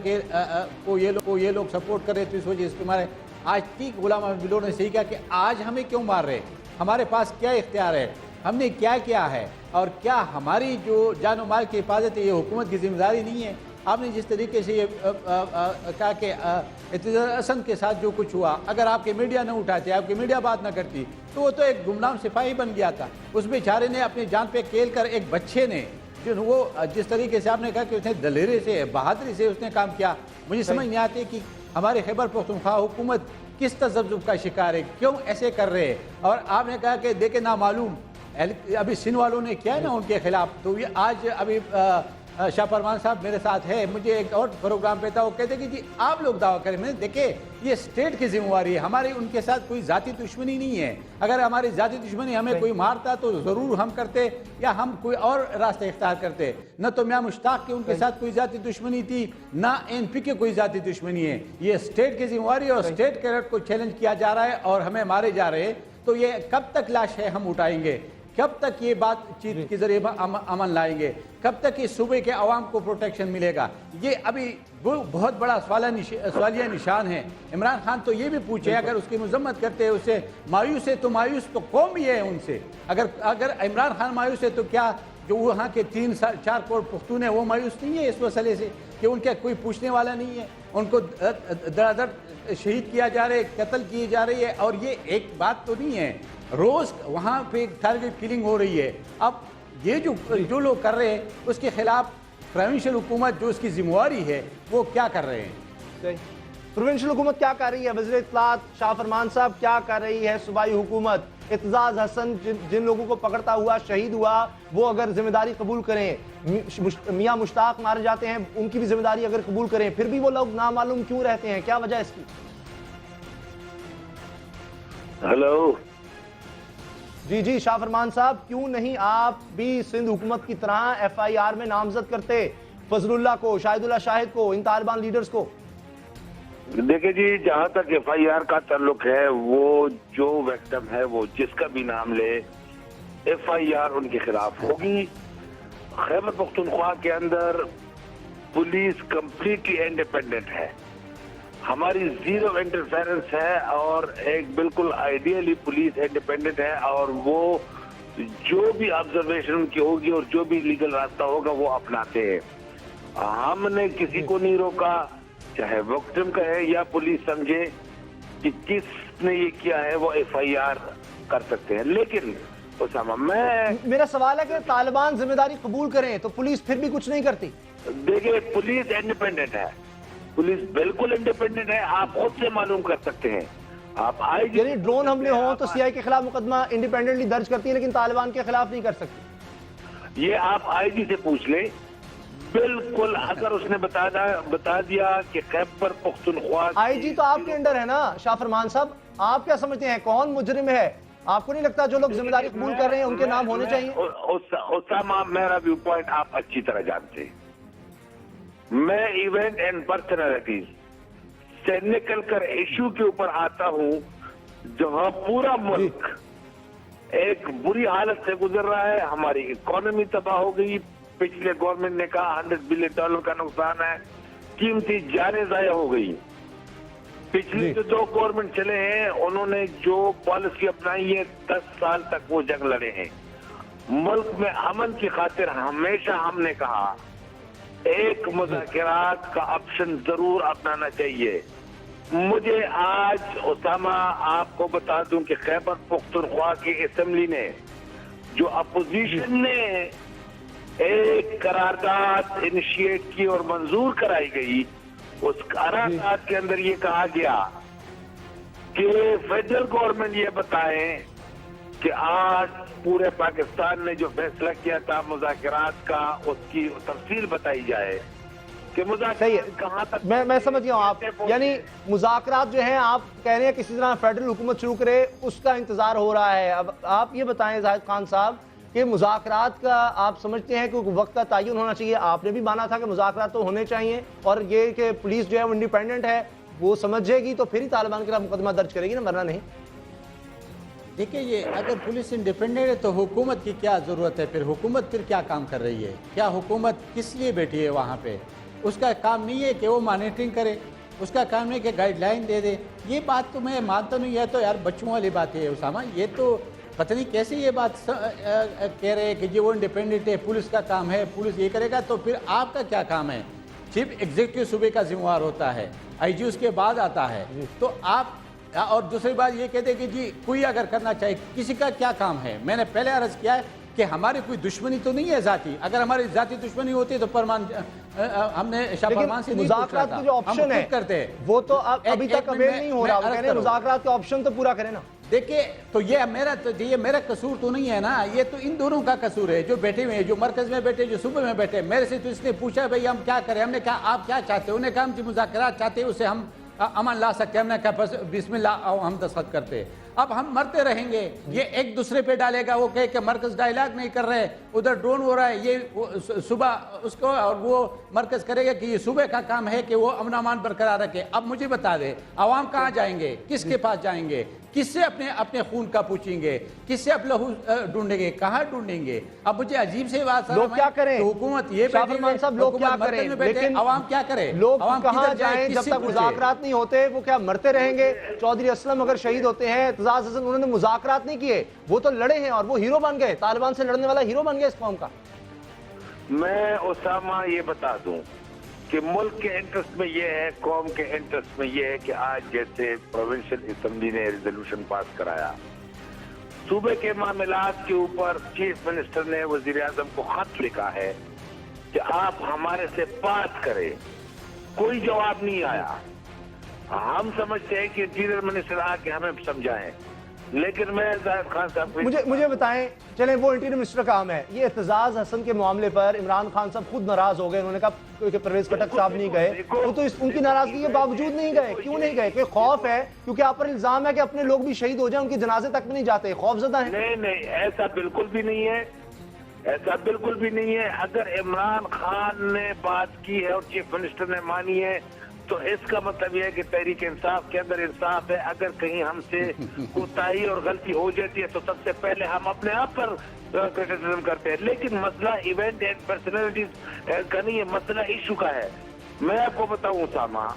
کو یہ لوگ سپورٹ کرے, تو اس وجہ سے مارے. آج ٹھیک غلام بلور نے صحیح کہا کہ آج ہمیں کیوں مار رہے, ہمارے پاس کیا اختیار ہے, ہم نے کیا کیا ہے, اور کیا ہماری جو جان و مال کی حفاظت ہے یہ حکومت کی ذمہ داری نہیں ہے؟ آپ نے جس طریقے سے یہ کہا کہ اعتزاز حسن کے ساتھ جو کچھ ہوا, اگر آپ کے میڈیا نہ اٹھاتے, آپ کی میڈیا بات نہ کرتی, تو وہ تو ایک گمنام سپاہی بن گیا تھا. اس بیچارے نے اپنی جان پہ کھیل کر ایک بچے نے جو وہ جس طریقے سے آپ نے کہا کہ اس نے دلیری سے بہادری سے اس نے کام کیا, مجھے سمجھ نہیں آتی کہ ہمارے خیبر پختونخوا حکومت کس تذبذب کا شکار ہے, کیوں ایسے کر رہے ہیں. اور آپ نے کہا کہ دیکھیں نامعلوم ابھی سندھ والوں نے کیا ہے نا ان کے خلاف, تو یہ آج ابھی شاہ فرمان صاحب میرے ساتھ ہے, مجھے ایک اور پروگرام پہ تھا, وہ کہتے کہ جی آپ لوگ دعویٰ کریں. میں نے دیکھے یہ اسٹیٹ کی ذمہ داری ہے, ہماری ان کے ساتھ کوئی ذاتی دشمنی نہیں ہے. اگر ہماری ذاتی دشمنی ہمیں کوئی مارتا تو ضرور ہم کرتے یا ہم کوئی اور راستہ اختیار کرتے. نہ تو میاں مشتاق کی ان کے ساتھ کوئی ذاتی دشمنی تھی, نہ ANP کی کوئی ذاتی دشمنی ہے. یہ اسٹیٹ کی ذمہ داری ہے اور اسٹیٹ کیڈر کو چیلنج کیا جا رہا ہے اور ہمیں مارے جا رہے ہیں. تو یہ کب تک لاش ہے ہم اٹھائیں گے, کب تک یہ بات چیت کے ذریعے امن لائیں گے, کب تک اس صوبے کے عوام کو پروٹیکشن ملے گا؟ یہ ابھی بہت بڑا سوالیہ نشان ہے. عمران خان تو یہ بھی پوچھے, اگر اس کی مذمت کرتے اس سے مایوس ہے تو مایوس تو قوم بھی ہے ان سے. اگر عمران خان مایوس ہے تو کیا جو وہاں کے 3-4 کروڑ پختون ہیں وہ مایوس نہیں ہے اس مسئلے سے کہ ان کا کوئی پوچھنے والا نہیں ہے؟ ان کو دڑ شہید کیا جا رہے, قتل کیے جا رہی ہے, اور یہ ایک بات تو نہیں ہے, روز وہاں پہ ٹارگٹ کلنگ ہو رہی ہے. اب یہ جو لوگ کر رہے ہیں اس کے خلاف پروونشل حکومت جو اس کی ذمہ داری ہے وہ کیا کر رہے ہیں؟ پروونشل حکومت کیا کر رہی ہے؟ وزیر اطلاعات شاہ فرمان صاحب کیا کر رہی ہے؟ صوبائی حکومت اعتزاز حسن جن لوگوں کو پکڑتا ہوا شہید ہوا وہ اگر ذمہ داری قبول کریں, میاں مشتاق مارے جاتے ہیں ان کی بھی ذمہ داری اگر قبول کریں, پھر بھی وہ لوگ نامعلوم کیوں رہتے ہیں, کیا وجہ اس کی؟ ہلو جی شاہ فرمان صاحب, کیوں نہیں آپ بھی سندھ حکومت کی طرح FIR میں نامزد کرتے فضل اللہ کو, شاہد اللہ شاہد کو, ان طالبان لیڈرز کو؟ देखिए जी, जहाँ तक FIR का ताल्लुक है, वो जो विक्टिम है वो जिसका भी नाम ले, FIR उनके खिलाफ होगी। खैबर पख्तूनख्वा के अंदर पुलिस कंप्लीटली इंडिपेंडेंट है, हमारी जीरो इंटरफेरेंस है और एक बिल्कुल आइडियली पुलिस इंडिपेंडेंट है और वो जो भी ऑब्जर्वेशन उनकी होगी और जो भी लीगल रास्ता होगा वो अपनाते हैं। हमने किसी को नहीं रोका, चाहे विक्टिम का है या पुलिस समझे कि किसने ये किया है, वो FIR कर सकते हैं। लेकिन उसामा, मेरा सवाल है कि तालिबान जिम्मेदारी कबूल करें तो पुलिस फिर भी कुछ नहीं करती। देखिए, पुलिस इंडिपेंडेंट है, पुलिस बिल्कुल इंडिपेंडेंट है, आप खुद से मालूम कर सकते हैं। आप IG यानी ड्रोन हमले हो तो CI के खिलाफ मुकदमा इंडिपेंडेंटली दर्ज करती है लेकिन तालिबान के खिलाफ नहीं कर सकती। ये आप IG से पूछ लें, बिल्कुल। अगर उसने बता दिया कि खैबर पख्तूनख्वा IG तो आपके अंडर है ना शाह फरमान साहब, आप क्या समझते हैं कौन मुजरिम है? आपको नहीं लगता जो लोग जिम्मेदारी कबूल कर रहे हैं उनके नाम होने चाहिए? उसामा, मेरा व्यू पॉइंट आप अच्छी तरह जानते हैं। मैं इवेंट एंड पर्सनैलिटीज से निकल कर इश्यू के ऊपर आता हूं जहां पूरा मुल्क एक बुरी हालत से गुजर रहा है, हमारी इकोनॉमी तबाह हो गई, पिछले गवर्नमेंट ने कहा $100 बिलियन का नुकसान है, कीमती जानें ज़ाया हो गई। पिछले जो 2 गवर्नमेंट चले हैं उन्होंने जो पॉलिसी अपनाई है 10 साल तक वो जंग लड़े हैं। मुल्क में अमन की खातिर हमेशा हमने कहा एक मुज़ाकरात का ऑप्शन जरूर अपनाना चाहिए। मुझे आज उसामा आपको बता दूं कि खैबर पख्तूनख्वा की असेंबली ने जो अपोजिशन ने एक करारदाद इनिशिएट की और मंजूर कराई गई, उस करारदाद के अंदर ये कहा गया कि फेडरल गवर्नमेंट ये बताएं कि आज पूरे पाकिस्तान ने जो फैसला किया था मुज़ाकरात का, उसकी तफसील बताई जाए कि मुज़ाकरात कहाँ तक। मैं समझ गया हूँ आप, यानी मुज़ाकरात जो हैं आप कह रहे हैं किसी तरह फेडरल हुकूमत शुरू करे, उसका इंतजार हो रहा है। अब आप ये बताएं जाहिद खान साहब कि मुज़ाकरात का आप समझते हैं कि वक्त का तयन होना चाहिए? आपने भी माना था कि मुज़ाकरात तो होने चाहिए और ये कि पुलिस जो है वो इंडिपेंडेंट है, वो समझेगी तो फिर ही तालिबान के खिलाफ मुकदमा दर्ज करेगी ना, वरना नहीं। देखिए, ये अगर पुलिस इंडिपेंडेंट है तो हुकूमत की क्या ज़रूरत है? फिर हुकूमत फिर क्या काम कर रही है? क्या हुकूमत किस लिए बैठी है वहाँ पे? उसका काम नहीं है कि वो मॉनिटरिंग करे, उसका काम नहीं कि गाइडलाइन दे दे। ये बात तो मैं मानता नहीं, है तो यार बच्चों वाली बात है उसामा। ये तो पता नहीं कैसे ये बात कह रहे हैं कि जी वो इंडिपेंडेंट है, पुलिस का काम है, पुलिस ये करेगा, तो फिर आपका क्या काम है? चीफ एग्जीक्यूटिव सूबे का जिम्मेवार होता है, IG उसके बाद आता है, तो आप। और दूसरी बात ये कहते हैं कि जी कोई अगर करना चाहे, किसी का क्या काम है? मैंने पहले अर्ज किया है कि हमारी कोई दुश्मनी तो नहीं है जाती। अगर हमारी जाती दुश्मनी होती तो हमने शाह फरमान से नहीं पूछा था। जो ऑप्शन है करते हैं वो तो अभी तक अवेल नहीं हो रहा। कहने मुज़ाकरात के ऑप्शन तो पूरा करें ना। देखिए, तो ये मेरा कसूर तो नहीं है ना, ये तो इन दोनों का कसूर है जो बैठे हुए हैं, जो मरकज में बैठे, जो सूबे में बैठे। मेरे से तो इसने पूछा भाई हम क्या करें, हमने कहा आप क्या चाहते हो? उन्होंने कहा हम मुज़ाकरात चाहते हैं, उससे हम अमन ला सकते हैं। हमने कहा बस बिस्मिल्लाह आओ हम दस्तखत करते। अब हम मरते रहेंगे, ये एक दूसरे पे डालेगा, वो कहे कि मरकज डायलॉग नहीं कर रहे, उधर ड्रोन हो रहा है, ये सुबह उसको और वो मरकज करेगा कि ये सुबह का काम है कि वो अमन अमान बरकरार रखे। अब मुझे बता दे, आवाम कहाँ जाएंगे, किसके पास जाएंगे, किससे अपने खून का पूछेंगे, किससे अब लहू ढूंढेंगे, कहाँ ढूंढेंगे? अब मुझे अजीब से बात, लोग क्या करें? हुकूमत ये सब लोग क्या करें, लेकिन आवाम क्या करे? लोग कहाँ जाएं जब तक मुज़ाकरात नहीं होते? वो क्या मरते रहेंगे? चौधरी असलम अगर शहीद होते हैं, एतजाज हसन, उन्होंने मुज़ाकरात नहीं किए, वो तो लड़े हैं और वो हीरो बन गए, तालिबान से लड़ने वाला हीरो बन गया इस कौम का। मैं उसामा ये बता दूं कि मुल्क के इंटरेस्ट में ये है, कौम के इंटरेस्ट में ये है कि आज जैसे प्रोविंशियल असेंबली ने रेजोल्यूशन पास कराया, सूबे के मामलात के ऊपर चीफ मिनिस्टर ने वजीर आजम को खत लिखा है कि आप हमारे से बात करें, कोई जवाब नहीं आया। हम समझते हैं कि इंटीरियर मिनिस्टर आके हमें समझाएं, लेकिन मैं जाहिद खान साहब मुझे बताएं, चलें वो इंटीरियर मिनिस्टर काम है, ये एतजाज हसन के मामले पर इमरान खान साहब खुद नाराज हो गए, उन्होंने कहा कि परवेज खटक साहब नहीं गए, वो तो उनकी नाराजगी के बावजूद नहीं गए। क्यों नहीं गए? कोई खौफ है? क्योंकि आप पर इल्जाम है कि अपने लोग भी शहीद हो जाए, उनके जनाजे तक भी नहीं जाते, खौफजदा है। नहीं, ऐसा बिल्कुल भी नहीं है, ऐसा बिल्कुल भी नहीं है। अगर इमरान खान ने बात की है और चीफ मिनिस्टर ने मानी है तो इसका मतलब यह है कि तहरीक इंसाफ के अंदर इंसाफ है। अगर कहीं हमसे कोताही और गलती हो जाती है तो सबसे पहले हम अपने आप पर क्रिटिसिज्म करते हैं, लेकिन मसला इवेंट एंड पर्सनैलिटीज का नहीं है, मसला इशू का है। मैं आपको बताऊं उसामा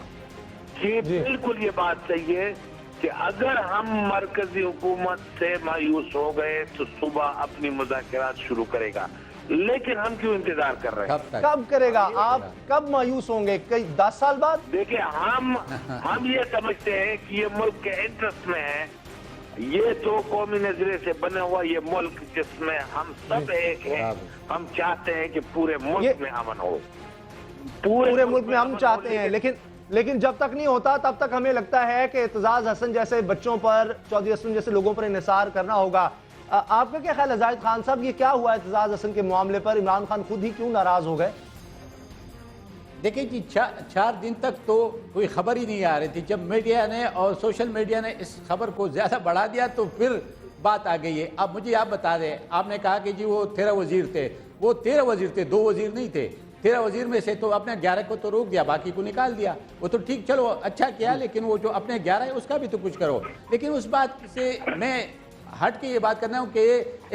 कि बिल्कुल ये बात सही है कि अगर हम मरकजी हुकूमत से मायूस हो गए तो सुबह अपनी मुज़ाकरात शुरू करेगा, लेकिन हम क्यों इंतजार कर रहे हैं? कब करेगा? आप कब मायूस होंगे? कई 10 साल बाद? देखिए, हम ये समझते हैं कि ये मुल्क के इंटरेस्ट में है, ये तो कौमी नजरिए से बना हुआ ये मुल्क जिसमें हम सब एक हैं। हम चाहते हैं कि पूरे मुल्क में अमन हो, पूरे मुल्क में हम चाहते हैं, लेकिन जब तक नहीं होता तब तक हमें लगता है कि एतजाज हसन जैसे बच्चों पर, चौधरी हसन जैसे लोगों पर इंहिसार करना होगा। आपका क्या ख्याल है जाहिद खान साहब, ये क्या हुआ एतजाज हसन के मामले पर? इमरान खान खुद ही क्यों नाराज हो गए? देखिए जी, 4 दिन तक तो कोई खबर ही नहीं आ रही थी। जब मीडिया ने और सोशल मीडिया ने इस खबर को ज़्यादा बढ़ा दिया तो फिर बात आ गई है। अब मुझे आप बता दें, आपने कहा कि जी वो 13 वजीर थे, वो 13 वजीर थे, 2 वजीर नहीं थे। 13 वजीर में से तो अपने 11 को तो रोक दिया, बाकी को निकाल दिया। वो तो ठीक, चलो अच्छा किया, लेकिन वो जो अपने 11 है उसका भी तो कुछ करो। लेकिन उस बात से मैं हट के ये बात करना हूँ कि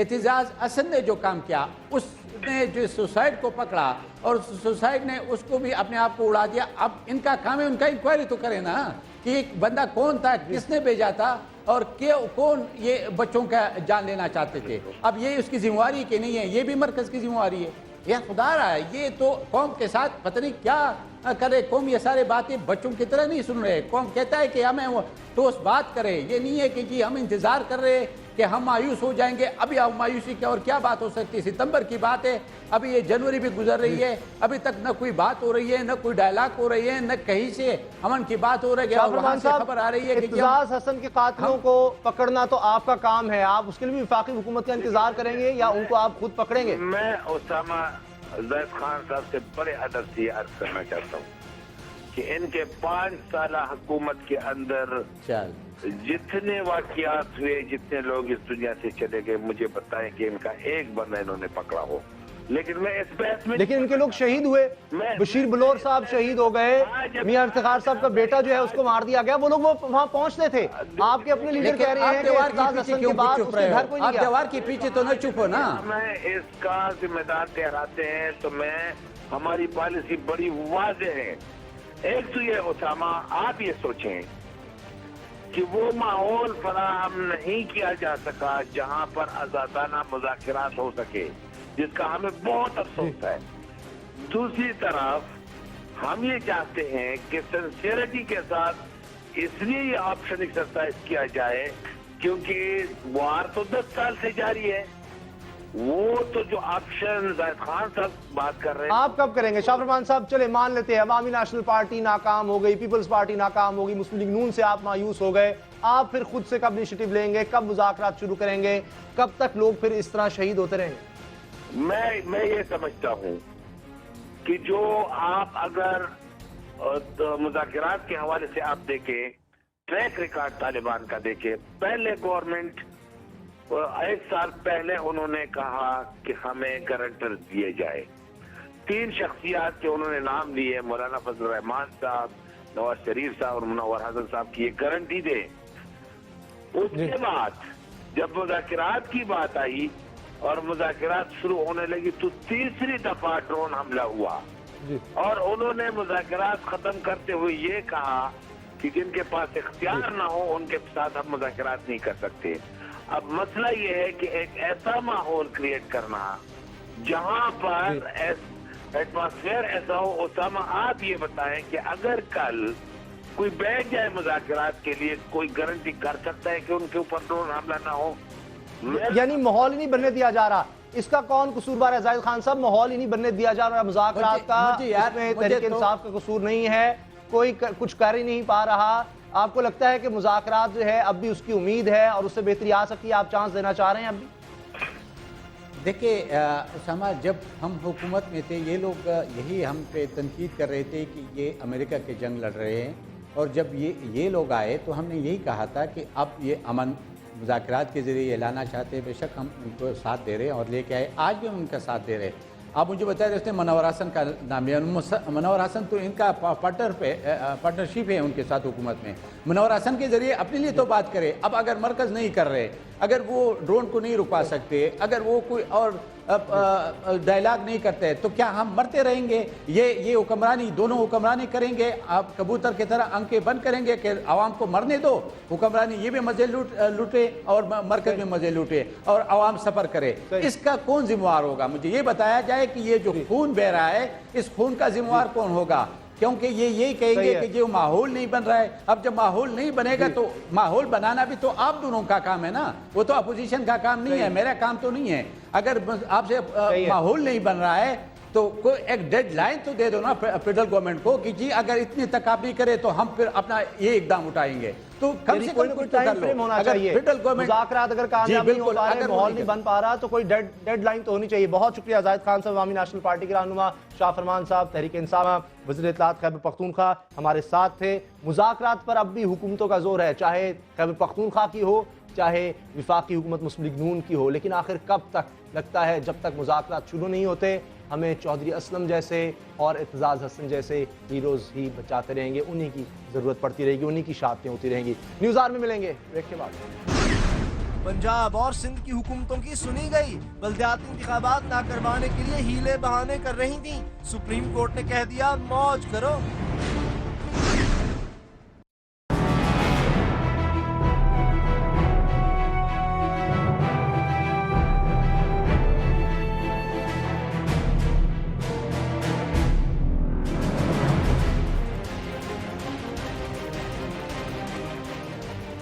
एतजाज हसन ने जो काम किया, उसने जो सुसाइड को पकड़ा और सुसाइड ने उसको भी अपने आप को उड़ा दिया। अब इनका काम है, उनका इंक्वायरी तो करे ना कि एक बंदा कौन था, किसने भेजा था और कौन ये बच्चों का जान लेना चाहते थे। अब ये उसकी जिम्मेवारी की नहीं है, ये भी मरकज की जिम्मेवारी है। यह खुदा रहा है, ये तो कौम के साथ पता नहीं क्या करे। कौम ये सारे बातें बच्चों की तरह नहीं सुन रहे। कौम कहता है कि हमें वो ठोस बात करे, ये नहीं है कि जी हम इंतजार कर रहे कि हम मायूस हो जाएंगे। अभी अब मायूसी क्या और क्या बात हो सकती है? सितंबर की बात है, अभी ये जनवरी भी गुजर रही है, अभी तक न कोई बात हो रही है, न कोई डायलॉग हो रही है, न कहीं से अमन की बात हो रही है। और वहाँ से खबर आ रही है कि एतजाज हसन के कातिलों को पकड़ना तो आपका काम है, आप उसके लिए भी वफाकी हुकूमत का इंतजार करेंगे या उनको आप खुद पकड़ेंगे? मैं उसामा जाहिद खान साहब से बड़े अदब से अर्ज करना चाहता हूँ कि इनके 5 साल हुकूमत के अंदर जितने वाकयात हुए, जितने लोग इस दुनिया से चले गए, मुझे बताएं कि इनका एक बंदा इन्होंने पकड़ा हो। लेकिन मैं इस बहस में, लेकिन इनके लोग शहीद हुए। बशीर बलोर साहब शहीद हो गए, मियां इफ्तिखार साहब का बेटा जो है उसको मार दिया गया। वो लोग वो वहां पहुंचते थे। आपके अपने लीडर कह रहे हैं कि एतजाज हसन के बाद उसके घर कोई नहीं गया। आप दीवार के पीछे तो न चुप हो ना। मैं इसका जिम्मेदार ठहराते हैं तो मैं, हमारी पॉलिसी बड़ी वाज़ेह है। एक तो ये उसामा, आप ये सोचें कि वो माहौल फराहम नहीं किया जा सका जहां पर आजादाना मुज़ाकरात हो सके, जिसका हमें बहुत अफसोस है। दूसरी तरफ हम ये चाहते हैं कि सिंसियरिटी के साथ इसलिए ये ऑप्शन एक्सरसाइज किया जाए क्योंकि वार तो 10 साल से जारी है। वो तो जो ऑप्शन जाहिद खान साहब बात कर रहे हैं, आप कब करेंगे? शाहफरमान साहब, चले मान लेते हैं अवामी नेशनल पार्टी नाकाम हो गई, पीपल्स पार्टी नाकाम होगी, मुस्लिम लीग नून से आप मायूस हो गए, आप फिर खुद से कब इनिशिएटिव लेंगे, कब मुज़ाकरात शुरू करेंगे, कब तक लोग फिर इस तरह शहीद होते रहेंगे? मैं ये समझता हूँ कि जो आप अगर मुज़ाकरात के हवाले से आप देखें, ट्रैक रिकॉर्ड तालिबान का देखें, पहले गवर्नमेंट 1 साल पहले उन्होंने कहा कि हमें गारंटर दिए जाए। 3 शख्सियात के उन्होंने नाम लिए, मौलाना फजल रहमान साहब, नवाज शरीफ साहब और मुनव्वर हसन साहब की ये गारंटी दे। उसके बाद जब मुज़ाकरात की बात आई और मुज़ाकरात शुरू होने लगी तो तीसरी दफा ड्रोन हमला हुआ और उन्होंने मुज़ाकरात खत्म करते हुए ये कहा कि जिनके पास इख्तियार ना हो उनके साथ हम मुज़ाकरात नहीं कर सकते। अब मसला ये है कि एक ऐसा माहौल क्रिएट करना जहां पर एटमॉस्फेयर ऐसा हो। उसामा, आप ये बताएं कि अगर कल कोई बैठ जाए मुज़ाकरात के लिए, कोई गारंटी कर सकता है कि उनके ऊपर ड्रोन हमला ना हो? यानी माहौल ही नहीं बनने दिया जा रहा। इसका कौन कसूरवार है जाहिद खान साहब? माहौल ही नहीं बनने दिया जा रहा मुज़ाकरात का, इसमें तहरीक इंसाफ का कसूर नहीं है, कोई कुछ कर ही नहीं पा रहा। आपको लगता है कि मुज़ाकरात जो है अब भी उसकी उम्मीद है और उससे बेहतरी आ सकती है? आप चांस देना चाह रहे हैं अब भी? देखिए उसामा, जब हम हुकूमत में थे ये लोग यही हम पे तनकीद कर रहे थे कि ये अमेरिका के जंग लड़ रहे हैं, और जब ये लोग आए तो हमने यही कहा था कि अब ये अमन मुज़ाकरात के ज़रिए लाना चाहते हैं। बेशक हम उनको साथ दे रहे हैं और लेके आए, आज भी हम उनका साथ दे रहे हैं। आप मुझे बता रहे थे मनवर हसन का नाम लिया। मनवर हसन तो इनका पार्टनरशिप है उनके साथ हुकूमत में। मनवर हसन के जरिए अपने लिए तो बात करे। अब अगर मरकज़ नहीं कर रहे, अगर वो ड्रोन को नहीं रुकवा सकते, अगर वो कोई और डायलॉग नहीं करते, तो क्या हम मरते रहेंगे? ये हुक्मरानी, दोनों हुक्मरानी करेंगे, आप कबूतर की तरह आंखें बंद करेंगे कि आवाम को मरने दो? हुक्मरानी ये भी मजे लूटे और मरकज में मजे लूटे और आवाम सफ़र करे, इसका कौन जिम्मेवार होगा? मुझे ये बताया जाए कि ये जो खून बह रहा है, इस खून का जिम्मेवार कौन होगा? क्योंकि ये यही कहेंगे कि जो माहौल नहीं बन रहा है। अब जब माहौल नहीं बनेगा तो माहौल बनाना भी तो आप दोनों का काम है ना, वो तो अपोजिशन का काम नहीं है, मेरा काम तो नहीं है। अगर आपसे माहौल नहीं बन रहा है तो कोई एक डेडलाइन तो दे दो ना फेडरल गवर्नमेंट को कि जी अगर इतने तक आप नहीं करे तो हम फिर अपना ये इकदाम उठाएंगे। तो कम से कम कुछ टाइम फ्रेम होना चाहिए। फेडरल गवर्नमेंट मुज़ाकरात अगर कामयाब नहीं हो पा रहे, माहौल नहीं बन पा रहा, तो कोई डेडलाइन तो होनी चाहिए। बहुत शुक्रिया जाहिद खान साहब, अवामी नेशनल पार्टी के रहनुमा, शाह फरमान साहब तहरीक इंसाफ, वज़ीर इत्तलात खैबर पख्तूनख्वा हमारे साथ थे। मुज़ाकरात पर अब भी हुकूमतों का जोर है, चाहे खैबर पख्तूनख्वा की हो, चाहे वफाकी हुकूमत मुस्लिम लीग नून की हो। लेकिन आखिर कब तक? लगता है जब तक मुज़ाकरात शुरू नहीं होते, हमें चौधरी असलम जैसे और इत्तेज़ाज़ हसन जैसे हीरोज़ ही बचाते रहेंगे, उन्हीं की ज़रूरत पड़ती रहेगी, उन्हीं की शहादतें होती रहेंगी। न्यूज़ आवर में मिलेंगे ब्रेक के बाद। पंजाब और सिंध की हुकूमतों की सुनी गई, बल्दियाती इंतखाबात ना करवाने के लिए हीले बहाने कर रही थी। सुप्रीम कोर्ट ने कह दिया मौज करो।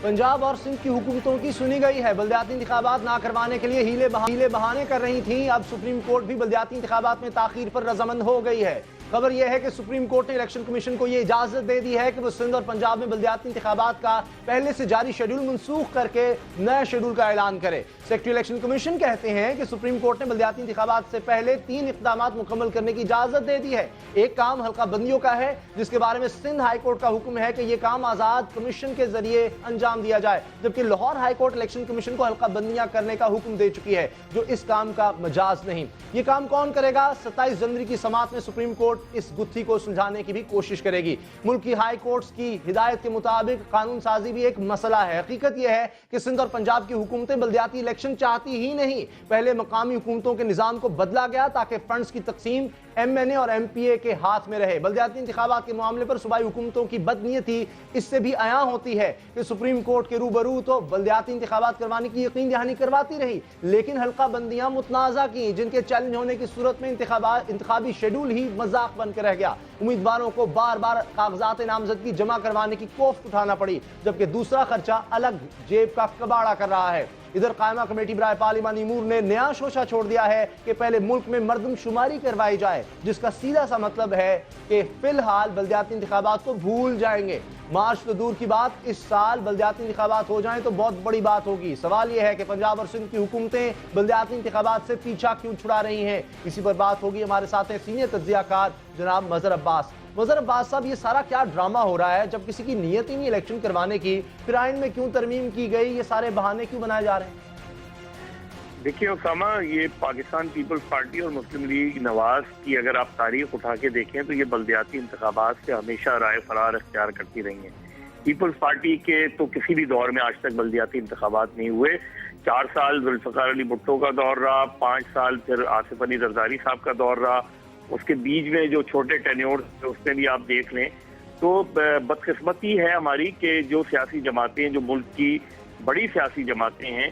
पंजाब और सिंध की हुकूमतों की सुनी गई है, बल्दियाती इंतखाबात ना करवाने के लिए हीले बहाने कर रही थी। अब सुप्रीम कोर्ट भी बल्दियाती इंतखाबात में ताखीर पर रजामंद हो गई है। खबर यह है कि सुप्रीम कोर्ट ने इलेक्शन कमीशन को यह इजाजत दे दी है कि वो सिंध और पंजाब में बल्दियाती इंतखाबात का पहले से जारी शेड्यूल मनसूख करके नए शेड्यूल का ऐलान करे। सेक्रेटरी इलेक्शन कमीशन कहते हैं कि सुप्रीम कोर्ट ने बल्दियाती इंतखाबात से पहले 3 इक़दाम मुकम्मल करने की इजाजत दे दी है। एक काम हल्का बंदियों का है, जिसके बारे में सिंध हाई कोर्ट का हुक्म है कि यह काम आजाद कमीशन के जरिए अंजाम दिया जाए, जबकि Lahore high court election commission को हल्का बंदियां करने का हुक्म दे चुकी है, जो इस काम का मजाज नहीं। ये काम कौन करेगा? 27 जनवरी की समाअत में सुप्रीम कोर्ट इस गुत्थी को सुलझाने की भी कोशिश करेगी। मुल्क की हाई कोर्ट्स की हिदायत के मुताबिक कानून साजी भी एक मसला है। हकीकत यह है कि सिंध और पंजाब की हुकूमतें बल्दियाती इलेक्शन चाहती ही नहीं। पहले मकामी हुकूमतों के निजाम को बदला गया ताकि फंड्स की तकसीम MNA और MPA के हाथ में रहे। बल्दियाती इंतखाबात के मामले पर सूबाई हुकूमतों की बदनीयती इससे भी आया होती है कि सुप्रीम कोर्ट के रूबरू तो बल्दियाती इंतखाबात करवाने की यकीन दहानी करवाती रही, लेकिन हल्का बंदियां मुतनाज़ा की, जिनके चैलेंज होने की सूरत में इंतखाबी शेड्यूल ही मजाक बनकर रह गया। उम्मीदवारों को बार बार कागजात नामजदगी जमा करवाने की कोफ्त उठाना पड़ी, जबकि दूसरा खर्चा अलग जेब का कबाड़ा कर रहा है। इधर कायमा कमेटी बराए पार्लिमानी अमूर ने नया शोशा छोड़ दिया है कि पहले मुल्क में मर्दमशुमारी करवाई जाए, जिसका सीधा सा मतलब है कि फिलहाल बल्दियाती इंतखाबात को भूल जाएंगे। मार्च तो दूर की बात, इस साल बल्दियाती इंतखाबात हो जाएं तो बहुत बड़ी बात होगी। सवाल यह है कि पंजाब और सिंध की हुकूमतें बल्दियाती इंतखाबात से पीछा क्यों छुड़ा रही हैं? इसी पर बात होगी। हमारे साथ हैं सीनियर तज्जियाकार जनाब मजहर अब्बास। मजहर अब्बास साहब, ये सारा क्या ड्रामा हो रहा है? जब किसी की नीयत ही नहीं इलेक्शन करवाने की, फिर आइन में क्यों तरमीम की गई? ये सारे बहाने क्यों बनाए जा रहे हैं? देखिए उसामा, ये पाकिस्तान पीपल्स पार्टी और मुस्लिम लीग नवाज की अगर आप तारीख उठा के देखें तो ये बल्दियाती इंतखाबात से हमेशा राय फरार इख्तियार करती रही हैं। पीपल्स पार्टी के तो किसी भी दौर में आज तक बल्दियाती इंतखाबात नहीं हुए। 4 साल जुल्फ़िकार अली भुट्टो का दौर रहा, 5 साल फिर आसिफ अली जरदारी साहब का दौर रहा, उसके बीच में जो छोटे टेन्योर उसमें भी आप देख लें। तो बदकिस्मती है हमारी कि जो सियासी जमातें, जो मुल्क की बड़ी सियासी जमातें हैं,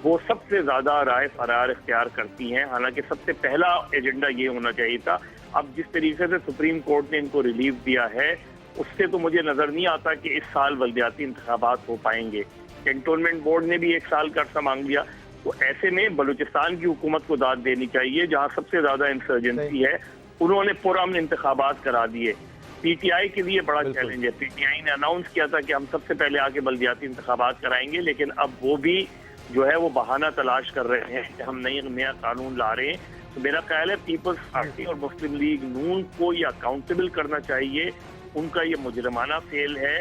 वो सबसे ज़्यादा राय फरार इख्तियार करती हैं। हालांकि सबसे पहला एजेंडा ये होना चाहिए था। अब जिस तरीके से सुप्रीम कोर्ट ने इनको रिलीफ दिया है, उससे तो मुझे नज़र नहीं आता कि इस साल बल्दियाती इंतखाबात हो पाएंगे। कैंटोनमेंट बोर्ड ने भी 1 साल का अर्सा मांग लिया। तो ऐसे में बलूचिस्तान की हुकूमत को दाद देनी चाहिए, जहाँ सबसे ज़्यादा इंसर्जेंसी है। उन्होंने पुरअमन इंतखाबात करा दिए। PTI के लिए बड़ा चैलेंज है। PTI ने अनाउंस किया था कि हम सबसे पहले आके बल्दियाती इंतखाबात कराएंगे, लेकिन अब वो भी जो है वो बहाना तलाश कर रहे हैं कि हम नया कानून ला रहे हैं। तो मेरा ख्याल है पीपल्स पार्टी और मुस्लिम लीग नून को ये अकाउंटेबल करना चाहिए। उनका ये मुजरमाना फेल है।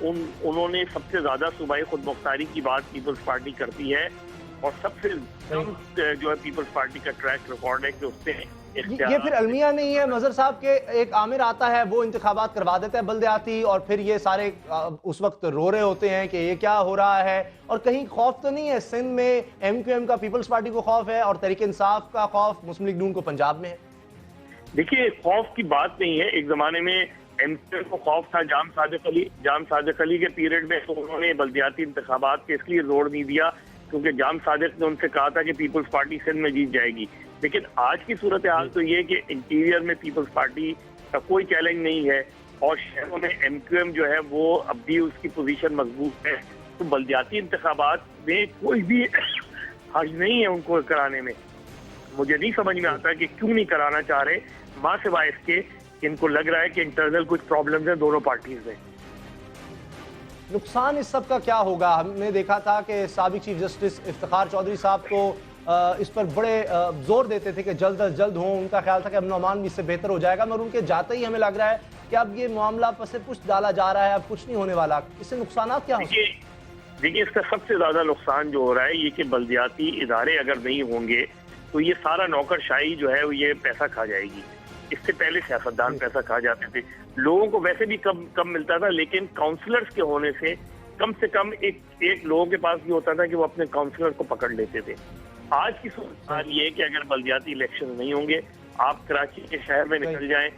उन्होंने सबसे ज़्यादा सूबाई खुद मुख्तारी की बात पीपल्स पार्टी करती है, اور سب سے کم جو ہے پیپلز پارٹی کا ٹریک ریکارڈ ہے کہ اس سے یہ پھر المیہ نہیں ہے مظہر صاحب کے ایک عامر آتا ہے وہ انتخابات کروا دیتا ہے بلدیاتی اور پھر یہ سارے اس وقت رو رہے ہوتے ہیں کہ یہ کیا ہو رہا ہے، اور کہیں خوف تو نہیں ہے سندھ میں ایم کیو ایم کا پیپلز پارٹی کو خوف ہے اور تحریک انصاف کا خوف مسلم لیگ نون کو پنجاب میں ہے؟ دیکھیے خوف کی بات نہیں ہے، ایک زمانے میں ایم کیو ایم کو خوف تھا جام صادق علی کے پیریڈ میں، تو انہوں نے بلدیاتی انتخابات کے اس لیے زور نہیں دیا کیونکہ جام صادق نے ان سے کہا تھا کہ پیپلز پارٹی سندھ میں جیت جائے گی. لیکن آج کی صورتحال تو یہ کہ انٹیریئر میں پیپلز پارٹی کا کوئی چیلنج نہیں ہے اور شہروں میں ایم کیو ایم جو ہے وہ اب بھی اس کی پوزیشن مضبوط ہے، تو بلدیاتی انتخابات میں کوئی بھی حرج نہیں ہے ان کو کرانے میں. مجھے نہیں سمجھ میں آتا کہ کیوں نہیں کرانا چاہ رہے، ماں سوائے اس کے کہ ان کو لگ رہا ہے کہ انٹرنل کچھ پرابلمز ہیں دونوں پارٹیز میں. نقصان اس سب کا کیا ہوگا؟ ہم نے دیکھا تھا کہ سابق چیف جسٹس افتخار چودھری صاحب تو اس پر بڑے زور دیتے تھے کہ جلد از جلد ہوں، ان کا خیال تھا کہ امن و امان بھی اس سے بہتر ہو جائے گا، مگر ان کے جاتے ہی ہمیں لگ رہا ہے کہ اب یہ معاملہ پس پشت ڈالا جا رہا ہے، اب کچھ نہیں ہونے والا. اس سے نقصانات کیا ہوں گے؟ دیکھیے اس کا سب سے زیادہ نقصان جو ہو رہا ہے یہ کہ بلدیاتی ادارے اگر نہیں ہوں گے تو یہ سارا نوکر شاہی جو ہے وہ یہ پیسہ کھا جائے گی. اس سے پہلے سیاستدان پیسہ کھا جاتے تھے، لوگوں کو ویسے بھی کم ملتا تھا، لیکن کاؤنسلرز کے ہونے سے کم ایک لوگوں کے پاس بھی ہوتا تھا کہ وہ اپنے کاؤنسلر کو پکڑ لیتے تھے. آج کی صورت یہ ہے کہ اگر بلدیاتی الیکشن نہیں ہوں گے، آپ کراچی کے شہر میں نکل جائیں،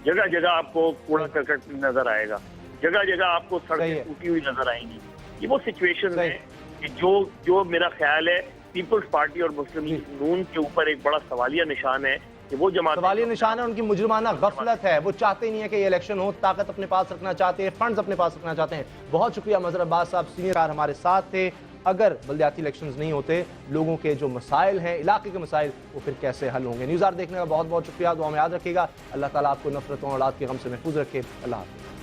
جگہ جگہ آپ کو کوڑا کرکٹ نظر آئے گا، جگہ جگہ آپ کو سڑکیں ٹوٹی ہوئی نظر آئیں گی. یہ وہ سچویشن ہے کہ جو میرا خیال ہے پیپلز پارٹی اور مسلم لیگ نون کے اوپر ایک بڑا سوالیہ نشان ہے کہ وہ جماعت سوالیہ نشان ہے ان کی مجرمانہ غفلت ہے. وہ چاہتے نہیں ہے کہ یہ الیکشن ہو، طاقت اپنے پاس رکھنا چاہتے ہیں، فنڈز اپنے پاس رکھنا چاہتے ہیں. بہت شکریہ مظہر عباس صاحب، سینئر کار ہمارے ساتھ تھے. اگر بلدیاتی الیکشنز نہیں ہوتے، لوگوں کے جو مسائل ہیں، علاقے کے مسائل، وہ پھر کیسے حل ہوں گے؟ نیوز آر دیکھنے کا بہت بہت شکریہ. دعا میں یاد رکھیے گا. اللہ تعالیٰ آپ کو نفرتوں اور اولاد کے غم سے محفوظ رکھے. اللہ حافظ.